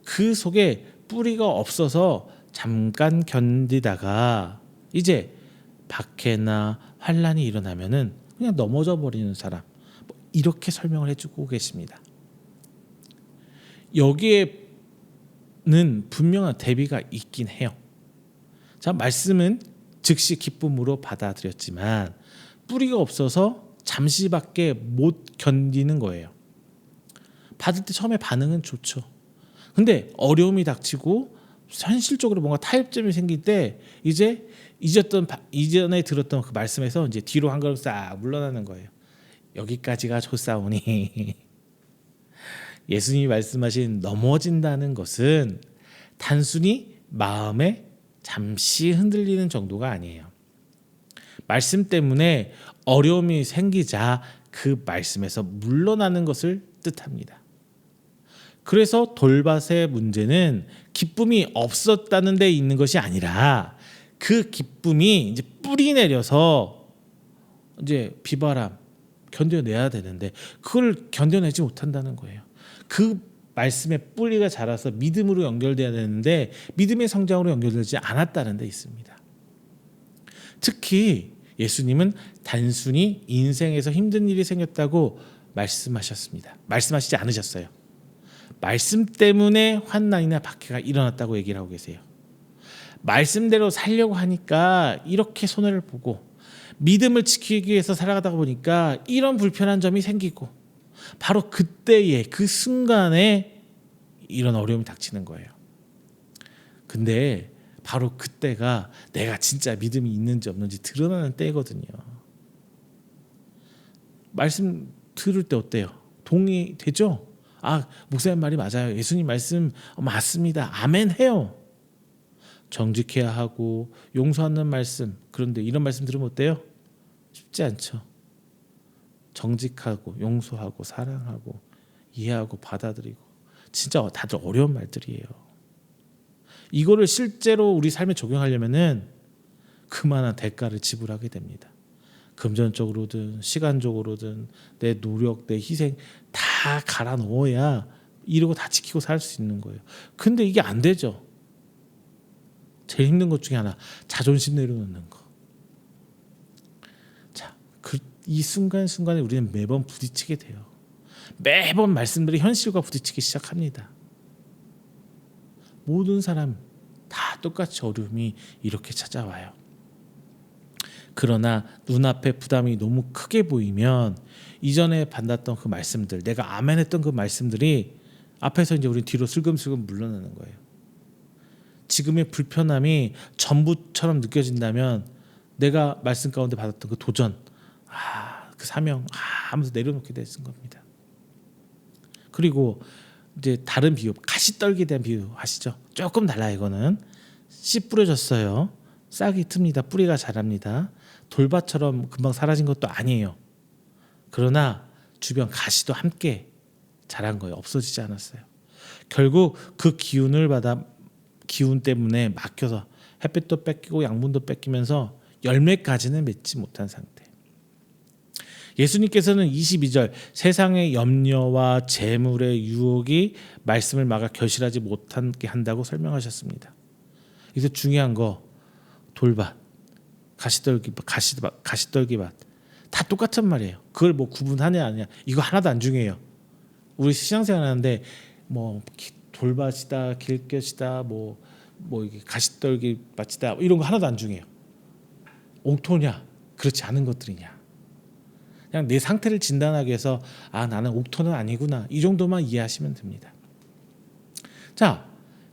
그 속에 뿌리가 없어서 잠깐 견디다가 이제 박해나 환란이 일어나면은 그냥 넘어져 버리는 사람, 이렇게 설명을 해주고 계십니다. 여기에는 분명한 대비가 있긴 해요. 자, 말씀은 즉시 기쁨으로 받아들였지만 뿌리가 없어서 잠시밖에 못 견디는 거예요. 받을 때 처음에 반응은 좋죠. 근데 어려움이 닥치고 현실적으로 뭔가 타협점이 생길 때 이제 이전에 들었던 그 말씀에서 이제 뒤로 한 걸음 싹 물러나는 거예요. 여기까지가 좋사오니. 예수님이 말씀하신 넘어진다는 것은 단순히 마음에 잠시 흔들리는 정도가 아니에요. 말씀 때문에 어려움이 생기자 그 말씀에서 물러나는 것을 뜻합니다. 그래서 돌밭의 문제는 기쁨이 없었다는 데 있는 것이 아니라 그 기쁨이 이제 뿌리 내려서 이제 비바람 견뎌내야 되는데 그걸 견뎌내지 못한다는 거예요. 그 말씀의 뿌리가 자라서 믿음으로 연결돼야 되는데 믿음의 성장으로 연결되지 않았다는 데 있습니다. 특히 예수님은 단순히 인생에서 힘든 일이 생겼다고 말씀하시지 않으셨어요. 말씀 때문에 환난이나 박해가 일어났다고 얘기를 하고 계세요. 말씀대로 살려고 하니까 이렇게 손해를 보고 믿음을 지키기 위해서 살아가다 보니까 이런 불편한 점이 생기고 바로 그때에 그 순간에 이런 어려움이 닥치는 거예요. 근데 바로 그때가 내가 진짜 믿음이 있는지 없는지 드러나는 때거든요. 말씀 들을 때 어때요? 동의되죠? 목사님 말이 맞아요. 예수님 말씀 맞습니다. 아멘 해요. 정직해야 하고 용서하는 말씀. 그런데 이런 말씀 들으면 어때요? 쉽지 않죠. 정직하고 용서하고 사랑하고 이해하고 받아들이고 진짜 다들 어려운 말들이에요. 이거를 실제로 우리 삶에 적용하려면은 그만한 대가를 지불하게 됩니다. 금전적으로든 시간적으로든 내 노력, 내 희생 다 갈아 넣어야 이러고 다 지키고 살 수 있는 거예요. 근데 이게 안 되죠. 제일 힘든 것 중에 하나, 자존심 내려놓는 거. 자, 이 순간순간에 우리는 매번 부딪히게 돼요. 매번 말씀들이 현실과 부딪히기 시작합니다. 모든 사람 다 똑같이 어려움이 이렇게 찾아와요. 그러나 눈앞에 부담이 너무 크게 보이면 이전에 받았던 그 말씀들, 내가 아멘했던 그 말씀들이 앞에서 이제 우리 뒤로 슬금슬금 물러나는 거예요. 지금의 불편함이 전부처럼 느껴진다면 내가 말씀 가운데 받았던 그 도전, 그 사명, 하면서 내려놓게 되는 겁니다. 그리고 이제 다른 비유, 가시떨기에 대한 비유 아시죠? 조금 달라요. 이거는 씨 뿌려졌어요. 싹이 틉니다. 뿌리가 자랍니다. 돌밭처럼 금방 사라진 것도 아니에요. 그러나 주변 가시도 함께 자란 거예요. 없어지지 않았어요. 결국 그 기운 때문에 막혀서 햇빛도 뺏기고 양분도 뺏기면서 열매까지는 맺지 못한 상태. 예수님께서는 22절 세상의 염려와 재물의 유혹이 말씀을 막아 결실하지 못하게 한다고 설명하셨습니다. 그래서 중요한 거 돌밭, 가시떨기밭 다 똑같은 말이에요. 그걸 뭐 구분하냐 아니냐 이거 하나도 안 중요해요. 우리 신앙생활 하는데 뭐 돌밭이다, 길것이다, 뭐 이게 가시떨기밭이다 이런 거 하나도 안 중요해요. 옥토냐, 그렇지 않은 것들이냐. 그냥 내 상태를 진단하기 위해서 나는 옥토는 아니구나 이 정도만 이해하시면 됩니다. 자,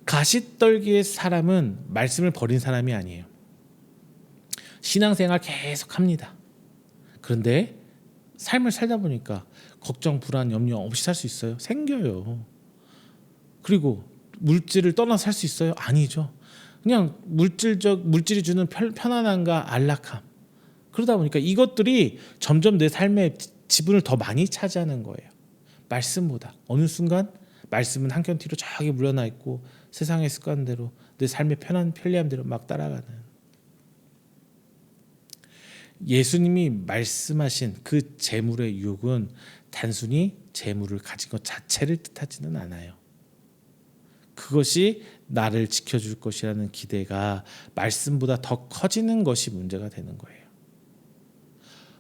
가시떨기의 사람은 말씀을 버린 사람이 아니에요. 신앙생활 계속 합니다. 그런데 삶을 살다 보니까 걱정, 불안, 염려 없이 살 수 있어요? 생겨요. 그리고 물질을 떠나서 살 수 있어요? 아니죠. 그냥 물질이 주는 편안함과 안락함. 그러다 보니까 이것들이 점점 내 삶의 지분을 더 많이 차지하는 거예요. 말씀보다. 어느 순간 말씀은 한켠 뒤로 저기 물러나 있고 세상의 습관대로 내 삶의 편리함대로 막 따라가는. 예수님이 말씀하신 그 재물의 유혹은 단순히 재물을 가진 것 자체를 뜻하지는 않아요. 그것이 나를 지켜줄 것이라는 기대가 말씀보다 더 커지는 것이 문제가 되는 거예요.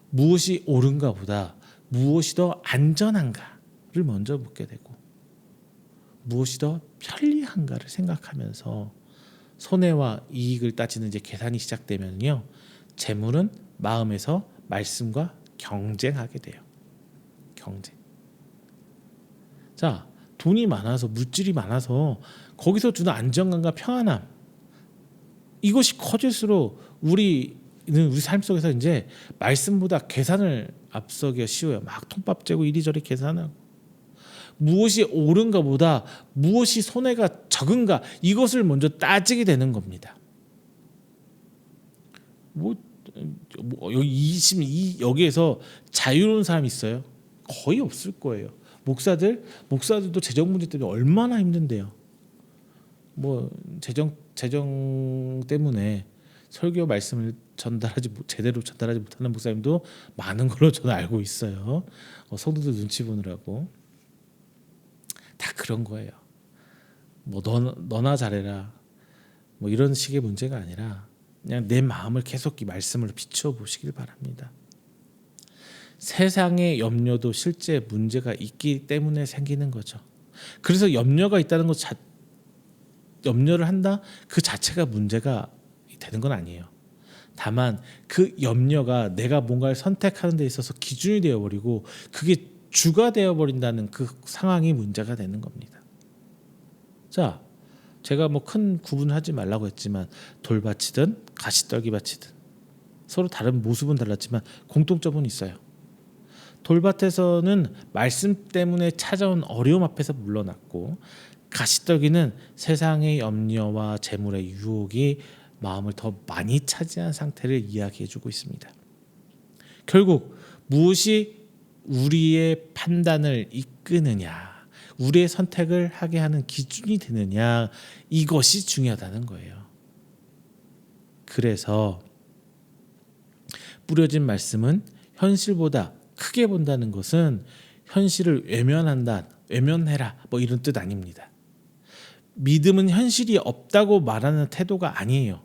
무엇이 옳은가 보다 무엇이 더 안전한가를 먼저 묻게 되고 무엇이 더 편리한가를 생각하면서 손해와 이익을 따지는 이제 계산이 시작되면요, 재물은 마음에서 말씀과 경쟁하게 돼요. 경쟁. 자, 돈이 많아서 물질이 많아서 거기서 주는 안정감과 평안함 이것이 커질수록 우리 삶 속에서 이제 말씀보다 계산을 앞서기가 쉬워요. 막 통밥 재고 이리저리 계산하고 무엇이 옳은가 보다 무엇이 손해가 적은가 이것을 먼저 따지게 되는 겁니다. 뭐 여기에서 자유로운 사람이 있어요? 거의 없을 거예요. 목사들도 재정 문제 때문에 얼마나 힘든데요. 뭐 재정 때문에 설교 말씀을 제대로 전달하지 못하는 목사님도 많은 걸로 저는 알고 있어요. 성도들 눈치 보느라고 다 그런 거예요. 뭐 너나 잘해라 뭐 이런 식의 문제가 아니라 그냥 내 마음을 계속 이 말씀으로 비추어 보시길 바랍니다. 세상의 염려도 실제 문제가 있기 때문에 생기는 거죠. 그래서 염려가 있다는 것 염려를 한다 그 자체가 문제가 되는 건 아니에요. 다만 그 염려가 내가 뭔가를 선택하는 데 있어서 기준이 되어버리고 그게 주가 되어버린다는 그 상황이 문제가 되는 겁니다. 자, 제가 뭐 큰 구분하지 말라고 했지만 돌밭이든 가시떨기밭이든 서로 다른 모습은 달랐지만 공통점은 있어요. 돌밭에서는 말씀 때문에 찾아온 어려움 앞에서 물러났고 가시떨기는 세상의 염려와 재물의 유혹이 마음을 더 많이 차지한 상태를 이야기해주고 있습니다. 결국 무엇이 우리의 판단을 이끄느냐, 우리의 선택을 하게 하는 기준이 되느냐, 이것이 중요하다는 거예요. 그래서 뿌려진 말씀은 현실보다 크게 본다는 것은 현실을 외면해라 뭐 이런 뜻 아닙니다. 믿음은 현실이 없다고 말하는 태도가 아니에요.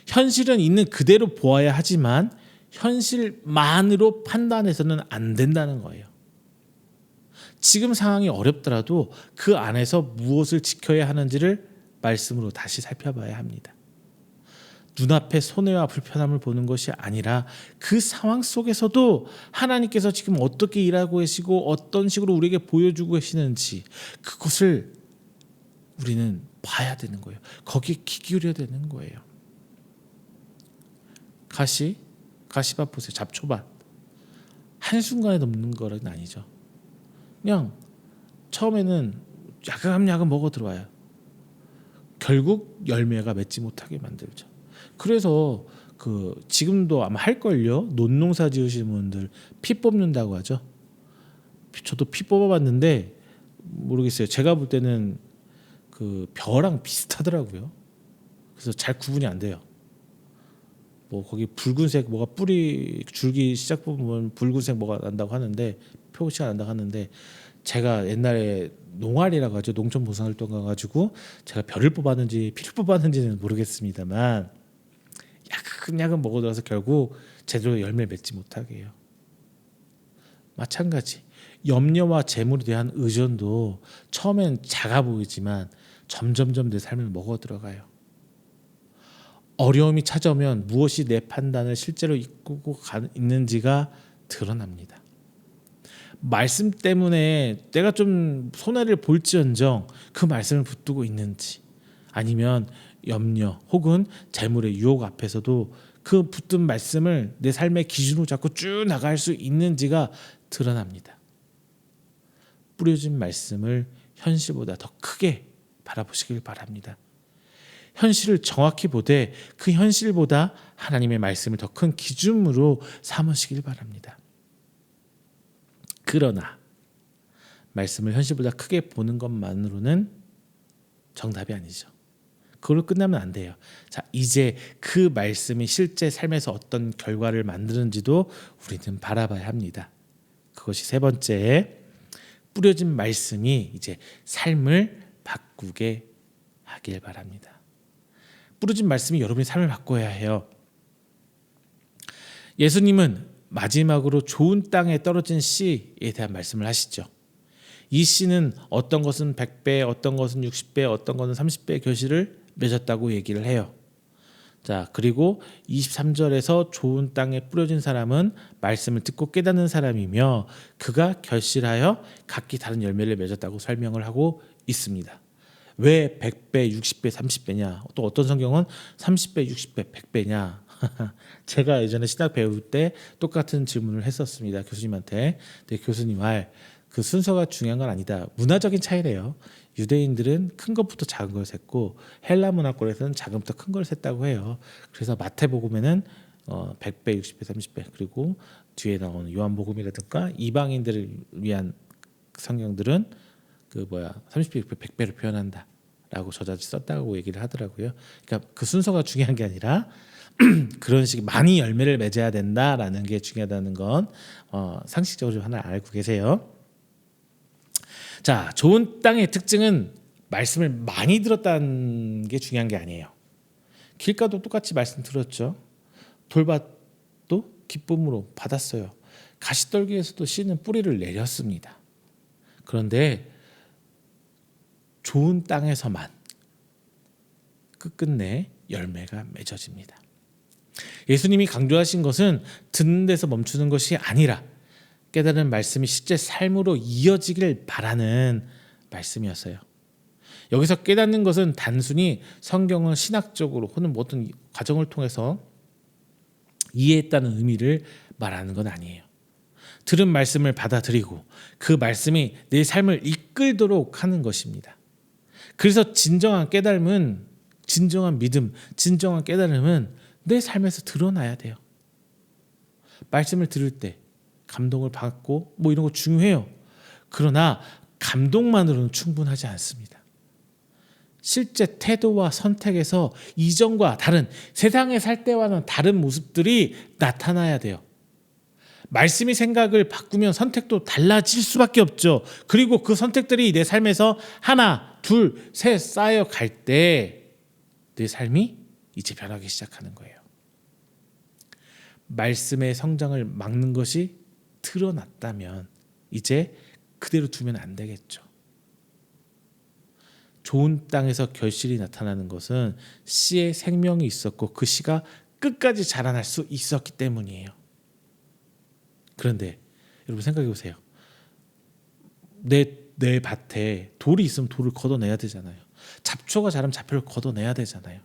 현실은 있는 그대로 보아야 하지만 현실만으로 판단해서는 안 된다는 거예요. 지금 상황이 어렵더라도 그 안에서 무엇을 지켜야 하는지를 말씀으로 다시 살펴봐야 합니다. 눈앞의 손해와 불편함을 보는 것이 아니라 그 상황 속에서도 하나님께서 지금 어떻게 일하고 계시고 어떤 식으로 우리에게 보여주고 계시는지 그것을 우리는 봐야 되는 거예요. 거기에 귀 기울여야 되는 거예요. 가시밭 보세요. 잡초밭. 한순간에 넘는 거는 아니죠. 그냥 처음에는 야금야금 먹어 들어와요. 결국 열매가 맺지 못하게 만들죠. 그래서 지금도 아마 할걸요. 논농사 지으시는 분들 피 뽑는다고 하죠. 저도 피 뽑아봤는데 모르겠어요. 제가 볼 때는 그 벼랑 비슷하더라고요. 그래서 잘 구분이 안 돼요. 뭐 거기 붉은색 뭐가 뿌리 줄기 시작 부분 붉은색 뭐가 난다고 하는데 표시가 난다고 하는데 제가 옛날에 농활이라고 하죠. 농촌 봉사활동 가가지고 제가 벼를 뽑았는지 피를 뽑았는지는 모르겠습니다만 야금야금 먹어들어서 결국 제대로 열매 맺지 못하게 해요. 마찬가지 염려와 재물에 대한 의존도 처음엔 작아 보이지만 점점점 내 삶을 먹어 들어가요. 어려움이 찾아오면 무엇이 내 판단을 실제로 이끌고 있는지가 드러납니다. 말씀 때문에 내가 좀 손해를 볼지언정 그 말씀을 붙들고 있는지 아니면 염려 혹은 재물의 유혹 앞에서도 그 붙든 말씀을 내 삶의 기준으로 잡고 쭉 나갈 수 있는지가 드러납니다. 뿌려진 말씀을 현실보다 더 크게 바라보시길 바랍니다. 현실을 정확히 보되 그 현실보다 하나님의 말씀을 더 큰 기준으로 삼으시길 바랍니다. 그러나 말씀을 현실보다 크게 보는 것만으로는 정답이 아니죠. 그걸로 끝나면 안 돼요. 자, 이제 그 말씀이 실제 삶에서 어떤 결과를 만드는지도 우리는 바라봐야 합니다. 그것이 세 번째, 뿌려진 말씀이 이제 삶을 바꾸게 하길 바랍니다. 뿌려진 말씀이 여러분의 삶을 바꿔야 해요. 예수님은 마지막으로 좋은 땅에 떨어진 씨에 대한 말씀을 하시죠. 이 씨는 어떤 것은 100배, 어떤 것은 60배, 어떤 것은 30배 결실을 맺었다고 얘기를 해요. 자, 그리고 23절에서 좋은 땅에 뿌려진 사람은 말씀을 듣고 깨닫는 사람이며 그가 결실하여 각기 다른 열매를 맺었다고 설명을 하고 있습니다. 왜 100배, 60배, 30배냐? 또 어떤 성경은 30배, 60배, 100배냐? 제가 예전에 신학 배울 때 똑같은 질문을 했었습니다. 교수님한테. 근데 교수님 말 그 순서가 중요한 건 아니다. 문화적인 차이래요. 유대인들은 큰 것부터 작은 걸 셌고 헬라 문화권에서는 작은 것부터 큰 걸 셌다고 해요. 그래서 마태복음에는 100배, 60배, 30배 그리고 뒤에 나오는 요한복음이라든가 이방인들을 위한 성경들은 30배, 6배, 100배를 표현한다라고 저자들이 썼다고 얘기를 하더라고요. 그러니까 그 순서가 중요한 게 아니라 그런 식의 많이 열매를 맺어야 된다라는 게 중요하다는 건 상식적으로 좀 하나 알고 계세요. 자, 좋은 땅의 특징은 말씀을 많이 들었다는 게 중요한 게 아니에요. 길가도 똑같이 말씀 들었죠. 돌밭도 기쁨으로 받았어요. 가시떨기에서도 씨는 뿌리를 내렸습니다. 그런데 좋은 땅에서만 끝끝내 열매가 맺어집니다. 예수님이 강조하신 것은 듣는 데서 멈추는 것이 아니라 깨달은 말씀이 실제 삶으로 이어지길 바라는 말씀이었어요. 여기서 깨닫는 것은 단순히 성경을 신학적으로 혹은 어떤 과정을 통해서 이해했다는 의미를 말하는 건 아니에요. 들은 말씀을 받아들이고 그 말씀이 내 삶을 이끌도록 하는 것입니다. 그래서 진정한 깨달음은, 진정한 믿음, 진정한 깨달음은 내 삶에서 드러나야 돼요. 말씀을 들을 때 감동을 받고 이런 거 중요해요. 그러나 감동만으로는 충분하지 않습니다. 실제 태도와 선택에서 이전과 다른, 세상에 살 때와는 다른 모습들이 나타나야 돼요. 말씀이 생각을 바꾸면 선택도 달라질 수밖에 없죠. 그리고 그 선택들이 내 삶에서 하나, 둘, 셋 쌓여 갈 때 내 삶이 이제 변하기 시작하는 거예요. 말씀의 성장을 막는 것이 드러났다면 이제 그대로 두면 안 되겠죠. 좋은 땅에서 결실이 나타나는 것은 씨에 생명이 있었고 그 씨가 끝까지 자라날 수 있었기 때문이에요. 그런데 여러분 생각해 보세요. 내 밭에 돌이 있으면 돌을 걷어내야 되잖아요. 잡초가 자라면 잡초를 걷어내야 되잖아요.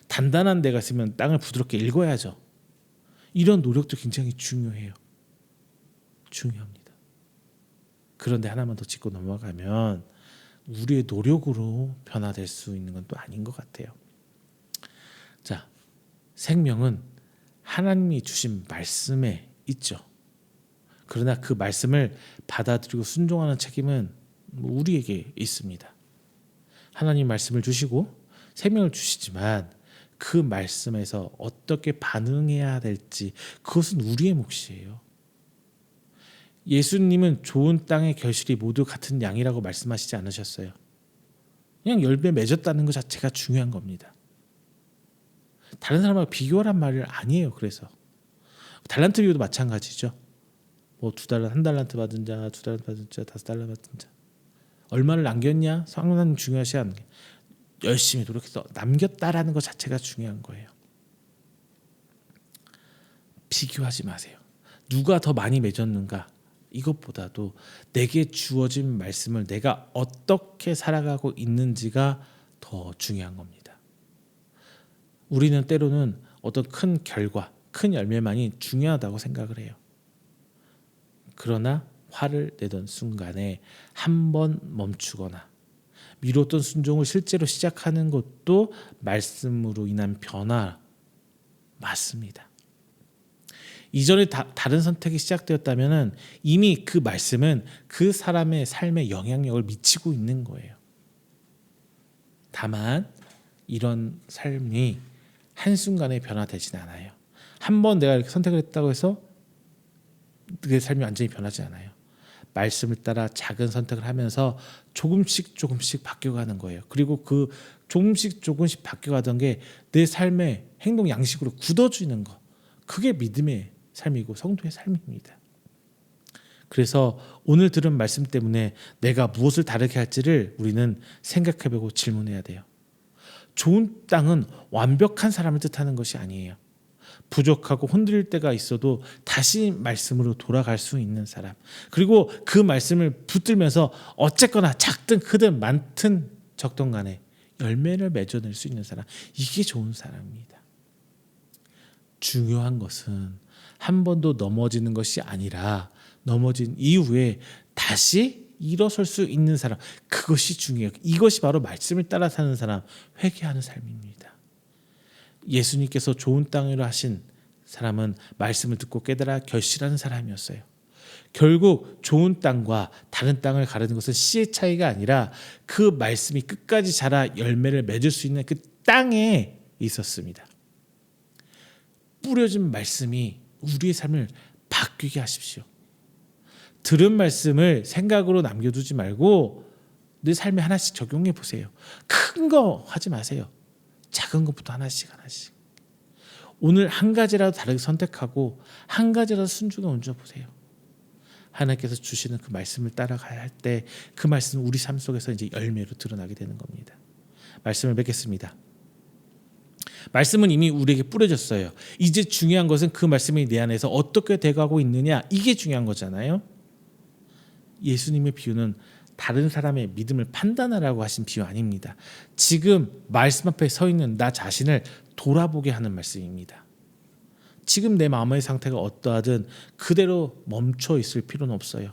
단단한 데가 있으면 땅을 부드럽게 일궈야죠. 이런 노력도 굉장히 중요해요. 중요합니다. 그런데 하나만 더 짚고 넘어가면 우리의 노력으로 변화될 수 있는 건 또 아닌 것 같아요. 자, 생명은 하나님이 주신 말씀에 있죠. 그러나 그 말씀을 받아들이고 순종하는 책임은 우리에게 있습니다. 하나님 말씀을 주시고 생명을 주시지만 그 말씀에서 어떻게 반응해야 될지 그것은 우리의 몫이에요. 예수님은 좋은 땅의 결실이 모두 같은 양이라고 말씀하시지 않으셨어요. 그냥 열매 맺었다는 것 자체가 중요한 겁니다. 다른 사람하고 비교하란 말이 아니에요. 그래서 달란트 비유도 마찬가지죠. 한 달란트 받은 자, 2달란트 받은 자, 5달란트 받은 자. 얼마를 남겼냐? 하나님 중요하지 않은 게 열심히 노력해서 남겼다라는 것 자체가 중요한 거예요. 비교하지 마세요. 누가 더 많이 맺었는가? 이것보다도 내게 주어진 말씀을 내가 어떻게 살아가고 있는지가 더 중요한 겁니다. 우리는 때로는 어떤 큰 결과, 큰 열매만이 중요하다고 생각을 해요. 그러나 화를 내던 순간에 한 번 멈추거나 미뤘던 순종을 실제로 시작하는 것도 말씀으로 인한 변화 맞습니다. 이전에 다른 선택이 시작되었다면 이미 그 말씀은 그 사람의 삶에 영향력을 미치고 있는 거예요. 다만 이런 삶이 한순간에 변화되진 않아요. 한 번 내가 이렇게 선택을 했다고 해서 내 삶이 완전히 변하지 않아요. 말씀을 따라 작은 선택을 하면서 조금씩 바뀌어가는 거예요. 그리고 그 조금씩 바뀌어가던 게 내 삶의 행동 양식으로 굳어지는 거. 그게 믿음의 삶이고 성도의 삶입니다. 그래서 오늘 들은 말씀 때문에 내가 무엇을 다르게 할지를 우리는 생각해보고 질문해야 돼요. 좋은 땅은 완벽한 사람을 뜻하는 것이 아니에요. 부족하고 흔들릴 때가 있어도 다시 말씀으로 돌아갈 수 있는 사람, 그리고 그 말씀을 붙들면서 어쨌거나 작든 크든 많든 적든 간에 열매를 맺어낼 수 있는 사람, 이게 좋은 사람입니다. 중요한 것은 한 번도 넘어지는 것이 아니라 넘어진 이후에 다시 일어설 수 있는 사람, 그것이 중요해요. 이것이 바로 말씀을 따라 사는 사람, 회개하는 삶입니다. 예수님께서 좋은 땅으로 하신 사람은 말씀을 듣고 깨달아 결실하는 사람이었어요. 결국 좋은 땅과 다른 땅을 가르는 것은 씨의 차이가 아니라 그 말씀이 끝까지 자라 열매를 맺을 수 있는 그 땅에 있었습니다. 뿌려진 말씀이 우리의 삶을 바뀌게 하십시오. 들은 말씀을 생각으로 남겨두지 말고 내 삶에 하나씩 적용해 보세요. 큰 거 하지 마세요. 작은 것부터 하나씩. 오늘 한 가지라도 다르게 선택하고 한 가지라도 순종해 얹어 보세요. 하나님께서 주시는 그 말씀을 따라가야 할 때 그 말씀은 우리 삶 속에서 이제 열매로 드러나게 되는 겁니다. 말씀을 맺겠습니다. 말씀은 이미 우리에게 뿌려졌어요. 이제 중요한 것은 그 말씀이 내 안에서 어떻게 돼가고 있느냐, 이게 중요한 거잖아요. 예수님의 비유는 다른 사람의 믿음을 판단하라고 하신 비유 아닙니다. 지금 말씀 앞에 서 있는 나 자신을 돌아보게 하는 말씀입니다. 지금 내 마음의 상태가 어떠하든 그대로 멈춰 있을 필요는 없어요.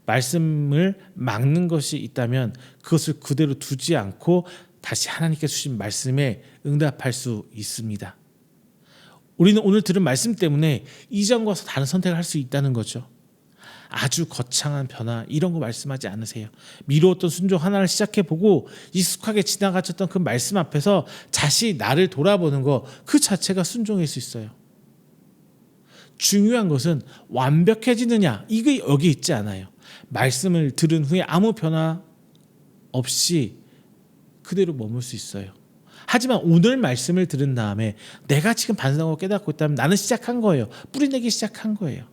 말씀을 막는 것이 있다면 그것을 그대로 두지 않고 다시 하나님께서 주신 말씀에 응답할 수 있습니다. 우리는 오늘 들은 말씀 때문에 이전과 다른 선택을 할 수 있다는 거죠. 아주 거창한 변화 이런 거 말씀하지 않으세요. 미루었던 순종 하나를 시작해보고 익숙하게 지나가셨던 그 말씀 앞에서 다시 나를 돌아보는 거, 그 자체가 순종일 수 있어요. 중요한 것은 완벽해지느냐, 이게 여기 있지 않아요. 말씀을 들은 후에 아무 변화 없이 그대로 머물 수 있어요. 하지만 오늘 말씀을 들은 다음에 내가 지금 반성하고 깨닫고 있다면 나는 시작한 거예요. 뿌리내기 시작한 거예요.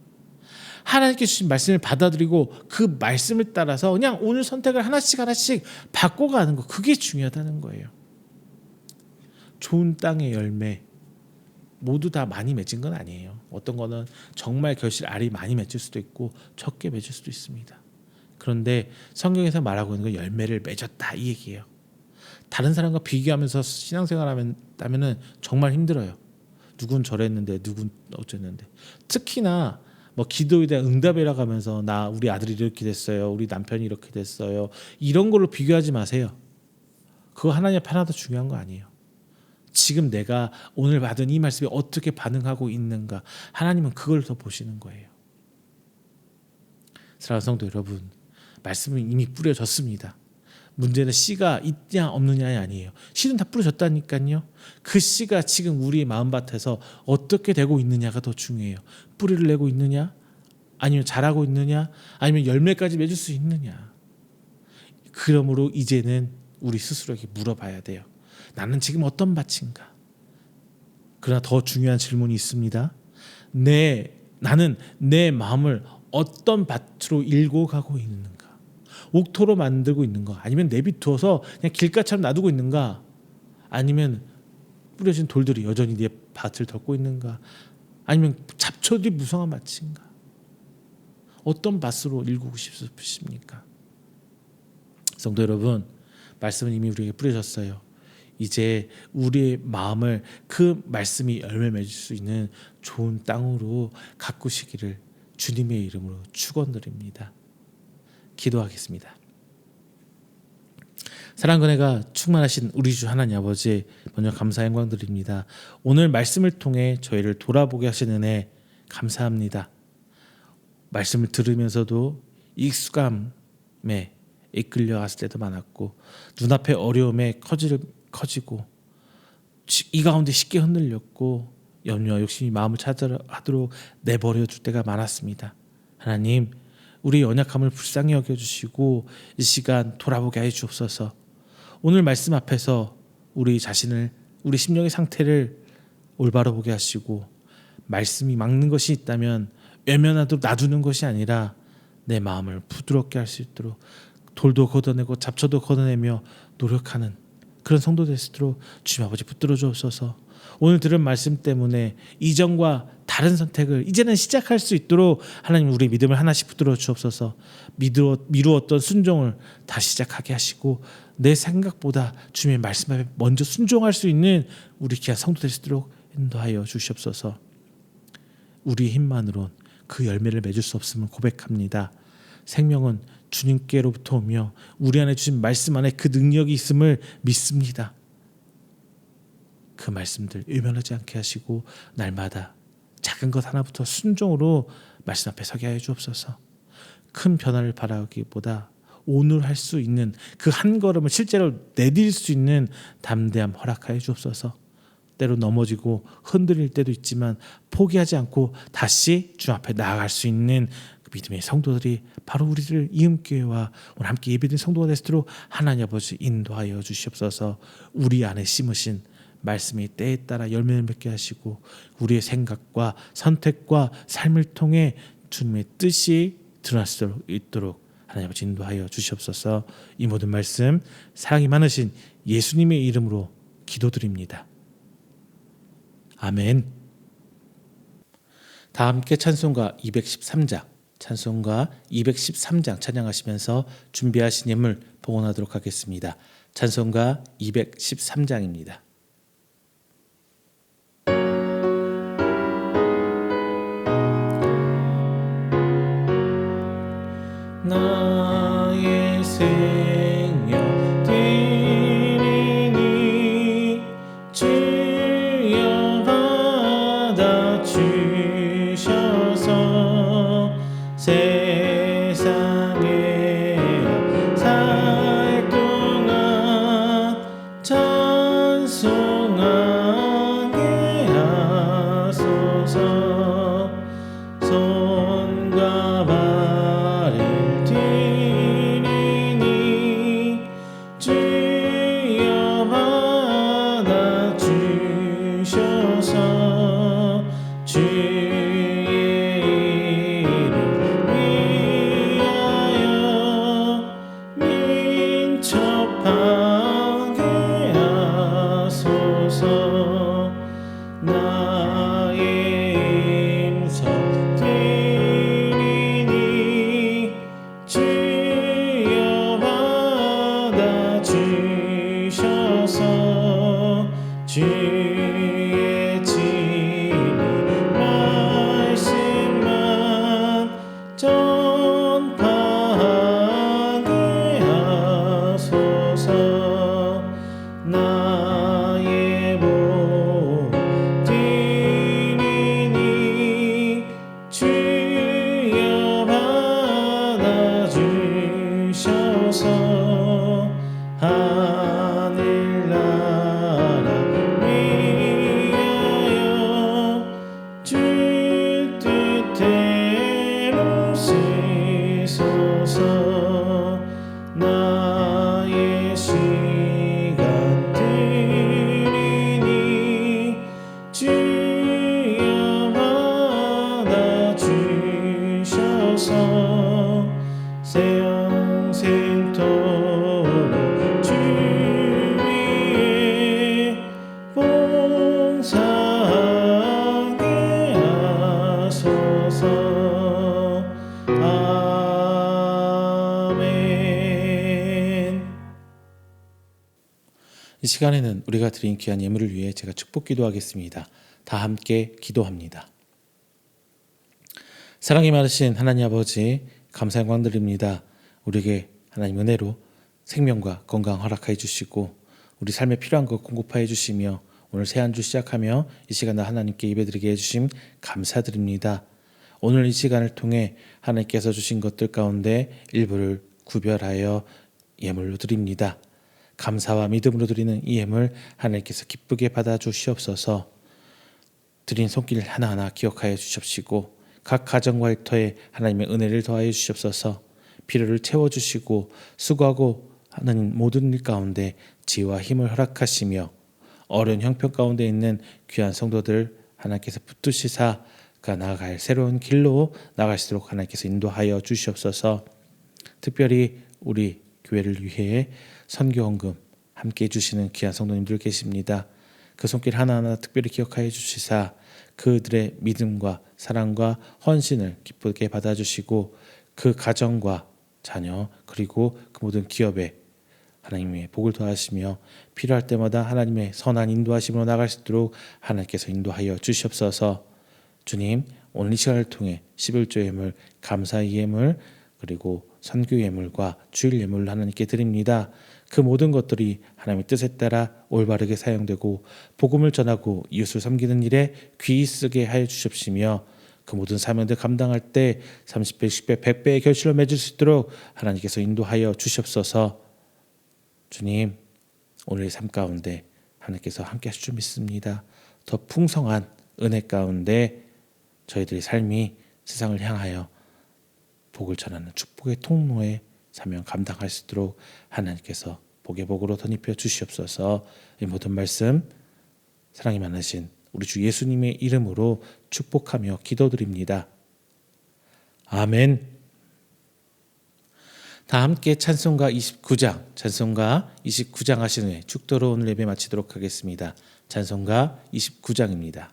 하나님께 주신 말씀을 받아들이고 그 말씀을 따라서 그냥 오늘 선택을 하나씩 바꿔가는 거, 그게 중요하다는 거예요. 좋은 땅의 열매 모두 다 많이 맺은 건 아니에요. 어떤 거는 정말 결실 알이 많이 맺을 수도 있고 적게 맺을 수도 있습니다. 그런데 성경에서 말하고 있는 건 열매를 맺었다, 이 얘기예요. 다른 사람과 비교하면서 신앙생활하면 정말 힘들어요. 누군 저랬는데 누군 어쨌는데. 특히나 뭐 기도에 대한 응답이라고 하면서 우리 아들이 이렇게 됐어요, 우리 남편이 이렇게 됐어요, 이런 걸로 비교하지 마세요. 그거 하나님 앞에 하나도 중요한 거 아니에요. 지금 내가 오늘 받은 이 말씀에 어떻게 반응하고 있는가, 하나님은 그걸 더 보시는 거예요. 사랑하는 성도 여러분, 말씀은 이미 뿌려졌습니다. 문제는 씨가 있냐 없느냐가 아니에요. 씨는 다 뿌려졌다니까요. 그 씨가 지금 우리의 마음밭에서 어떻게 되고 있느냐가 더 중요해요. 뿌리를 내고 있느냐, 아니면 자라고 있느냐, 아니면 열매까지 맺을 수 있느냐. 그러므로 이제는 우리 스스로에게 물어봐야 돼요. 나는 지금 어떤 밭인가? 그러나 더 중요한 질문이 있습니다. 나는 내 마음을 어떤 밭으로 일고 가고 있는가? 옥토로 만들고 있는가? 아니면 내비두어서 그냥 길가처럼 놔두고 있는가? 아니면 뿌려진 돌들이 여전히 내 밭을 덮고 있는가? 아니면 잡초들이 무성한 밭인가? 어떤 밭으로 일구고 싶으십니까? 성도 여러분, 말씀은 이미 우리에게 뿌려졌어요. 이제 우리의 마음을 그 말씀이 열매 맺을 수 있는 좋은 땅으로 가꾸시기를 주님의 이름으로 축원드립니다. 기도하겠습니다. 사랑과 은혜가 충만하신 우리 주 하나님 아버지, 먼저 감사 영광 드립니다. 오늘 말씀을 통해 저희를 돌아보게 하시는 은혜 감사합니다. 말씀을 들으면서도 익숙함에 이끌려갔을 때도 많았고, 눈앞의 어려움에 커지고 이 가운데 쉽게 흔들렸고 염려와 욕심이 마음을 차지하도록 내버려 줄 때가 많았습니다. 하나님, 우리의 연약함을 불쌍히 여겨주시고 이 시간 돌아보게 해 주옵소서. 오늘 말씀 앞에서 우리 자신을, 우리 심령의 상태를 올바로 보게 하시고, 말씀이 막는 것이 있다면 외면하도록 놔두는 것이 아니라 내 마음을 부드럽게 할 수 있도록 돌도 걷어내고 잡초도 걷어내며 노력하는 그런 성도 될 수 있도록 주님 아버지 붙들어 주옵소서. 오늘 들은 말씀 때문에 이전과 다른 선택을 이제는 시작할 수 있도록 하나님 우리 믿음을 하나씩 붙들어 주옵소서. 미루었던 순종을 다시 시작하게 하시고, 내 생각보다 주님의 말씀 앞에 먼저 순종할 수 있는 우리 귀한 성도 될 수 있도록 인도하여 주시옵소서. 우리의 힘만으론 그 열매를 맺을 수 없음을 고백합니다. 생명은 주님께로부터 오며 우리 안에 주신 말씀 안에 그 능력이 있음을 믿습니다. 그 말씀들 외면하지 않게 하시고 날마다 작은 것 하나부터 순종으로 말씀 앞에 서게 하여 주옵소서. 큰 변화를 바라기보다 오늘 할 수 있는 그 한 걸음을 실제로 내딜 수 있는 담대함 허락하여 주옵소서. 때로 넘어지고 흔들릴 때도 있지만 포기하지 않고 다시 주 앞에 나아갈 수 있는 그 믿음의 성도들이 바로 우리들 이음교회와 오늘 함께 예배드린 성도가 될 수 있도록 하나님 아버지 인도하여 주시옵소서. 우리 안에 심으신 말씀이 때에 따라 열매를 맺게 하시고 우리의 생각과 선택과 삶을 통해 주님의 뜻이 드러날 수 있도록 하나님 아버지 인도하여 주시옵소서. 이 모든 말씀 사랑이 많으신 예수님의 이름으로 기도드립니다. 아멘. 다 함께 찬송가 213장 찬양하시면서 준비하신 예물 봉헌하도록 하겠습니다. 찬송가 213장입니다. 나의 생명 드리니 주여 받아 주셔서 세상에 살 동안 찬송하게 하소서. 손과 발을 드리니 주여 받아 주셔서 주의 이름 위하여 민첩하게 하소서. 나의 임성 드리니 주여 받아 주셔서 주의 진리 말씀만 전파하게 하소서. 나의 복 드리니 주여 받아 주셔서 하늘나라 위하여 주 뜻대로 쓰소서. 나의 시간 드리니 주여 받아 주셔서 새 영생토록 주 위에 봉사하게 하소서. 아멘. 이 시간에는 우리가 드린 귀한 예물을 위해 제가 축복 기도하겠습니다. 다 함께 기도합니다. 사랑이 많으신 하나님 아버지, 감사 영광 드립니다. 우리에게 하나님 은혜로 생명과 건강 허락하여 주시고 우리 삶에 필요한 것 공급하여 주시며 오늘 새 한 주 시작하며 이 시간을 하나님께 예배드리게 해주심 감사드립니다. 오늘 이 시간을 통해 하나님께서 주신 것들 가운데 일부를 구별하여 예물로 드립니다. 감사와 믿음으로 드리는 이 예물 하나님께서 기쁘게 받아주시옵소서. 드린 손길 하나하나 기억하여 주십시고 각 가정과 일터에 하나님의 은혜를 더하여 주시옵소서. 필요를 채워주시고 수고하고 하는 모든 일 가운데 지혜와 힘을 허락하시며 어려운 형편 가운데 있는 귀한 성도들 하나님께서 붙드시사 그 나아갈 새로운 길로 나갈 수 있도록 하나님께서 인도하여 주시옵소서. 특별히 우리 교회를 위해 선교헌금 함께 해주시는 귀한 성도님들 계십니다. 그 손길 하나하나 특별히 기억하여 주시사 그들의 믿음과 사랑과 헌신을 기쁘게 받아주시고 그 가정과 자녀 그리고 그 모든 기업에 하나님의 복을 더하시며 필요할 때마다 하나님의 선한 인도하심으로 나갈 수 있도록 하나님께서 인도하여 주시옵소서. 주님, 오늘 이 시간을 통해 11조 예물, 감사의 예물 그리고 선교 예물과 주일 예물을 하나님께 드립니다. 그 모든 것들이 하나님의 뜻에 따라 올바르게 사용되고 복음을 전하고 이웃을 섬기는 일에 귀히 쓰게 하여 주십시며 그 모든 사명들 감당할 때 30배, 10배, 100배의 결실을 맺을 수 있도록 하나님께서 인도하여 주시옵소서. 주님, 오늘의 삶 가운데 하나님께서 함께 하실 줄 믿습니다. 더 풍성한 은혜 가운데 저희들의 삶이 세상을 향하여 복을 전하는 축복의 통로에 사명 감당할 수 있도록 하나님께서 복의 복으로 덧입혀 주시옵소서. 이 모든 말씀 사랑이 많으신 우리 주 예수님의 이름으로 축복하며 기도드립니다. 아멘. 다 함께 찬송가 29장 하신 후에 축도로 오늘 예배 마치도록 하겠습니다. 찬송가 29장입니다.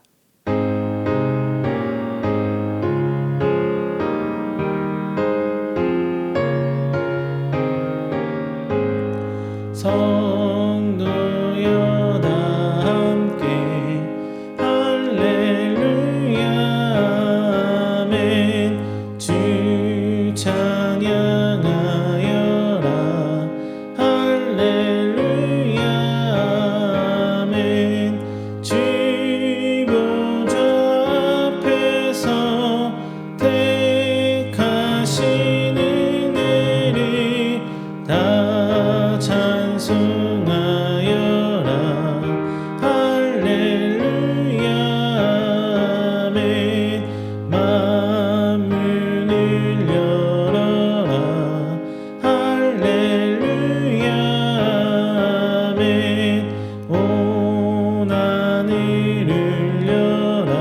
성도여 다 함께 할렐루야 아멘. 주 찬양하여라 할렐루야 아멘. 주 보좌 앞에서 택하신 은혜를 다 찬송하여라 할렐루야 아멘. 만문을 열어라 할렐루야 아멘. 온 하늘을 열라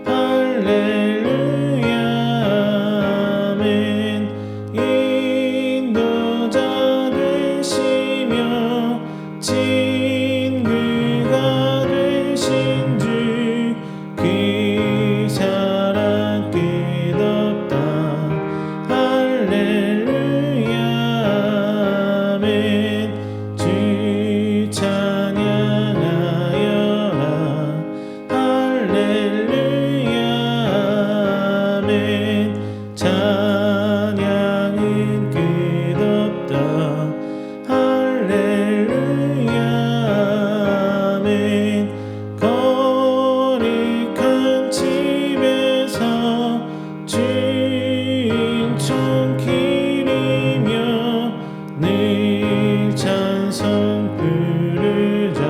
할렐루야 아멘. 인도자 되시며 친구가 되신 주 그 사랑 끝없다 할렐루야 아멘. 주 찬양하여라 할렐루야 아멘. 찬양은 끝없다 할렐루야 아멘. 거룩한 집에서 주인 손길이며 늘 찬송 부르자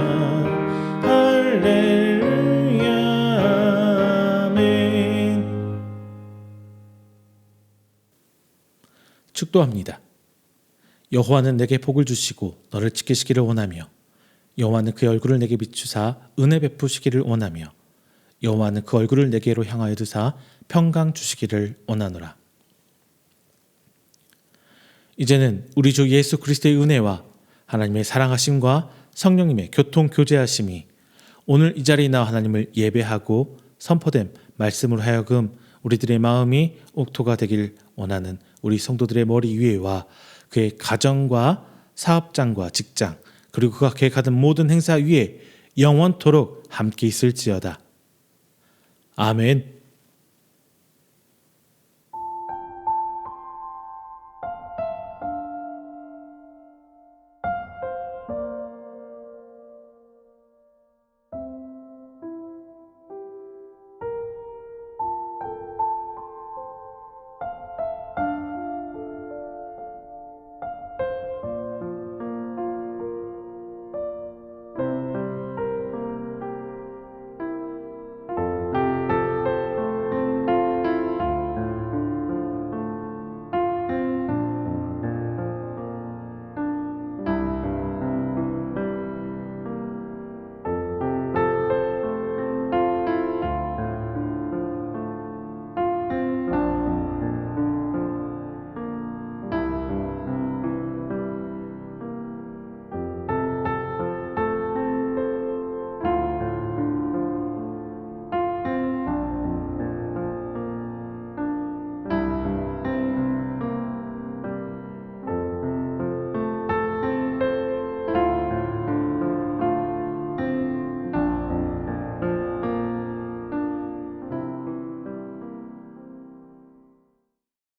할렐루야 아멘. 축도합니다. 여호와는 내게 복을 주시고 너를 지키시기를 원하며 여호와는 그의 얼굴을 내게 비추사 은혜 베푸시기를 원하며 여호와는 그 얼굴을 내게로 향하여 두사 평강 주시기를 원하노라. 이제는 우리 주 예수 그리스도의 은혜와 하나님의 사랑하심과 성령님의 교통 교제하심이 오늘 이 자리에 나와 하나님을 예배하고 선포된 말씀으로 하여금 우리들의 마음이 옥토가 되길 원하는 우리 성도들의 머리 위에와 그의 가정과 사업장과 직장 그리고 그가 계획하던 모든 행사 위에 영원토록 함께 있을지어다. 아멘.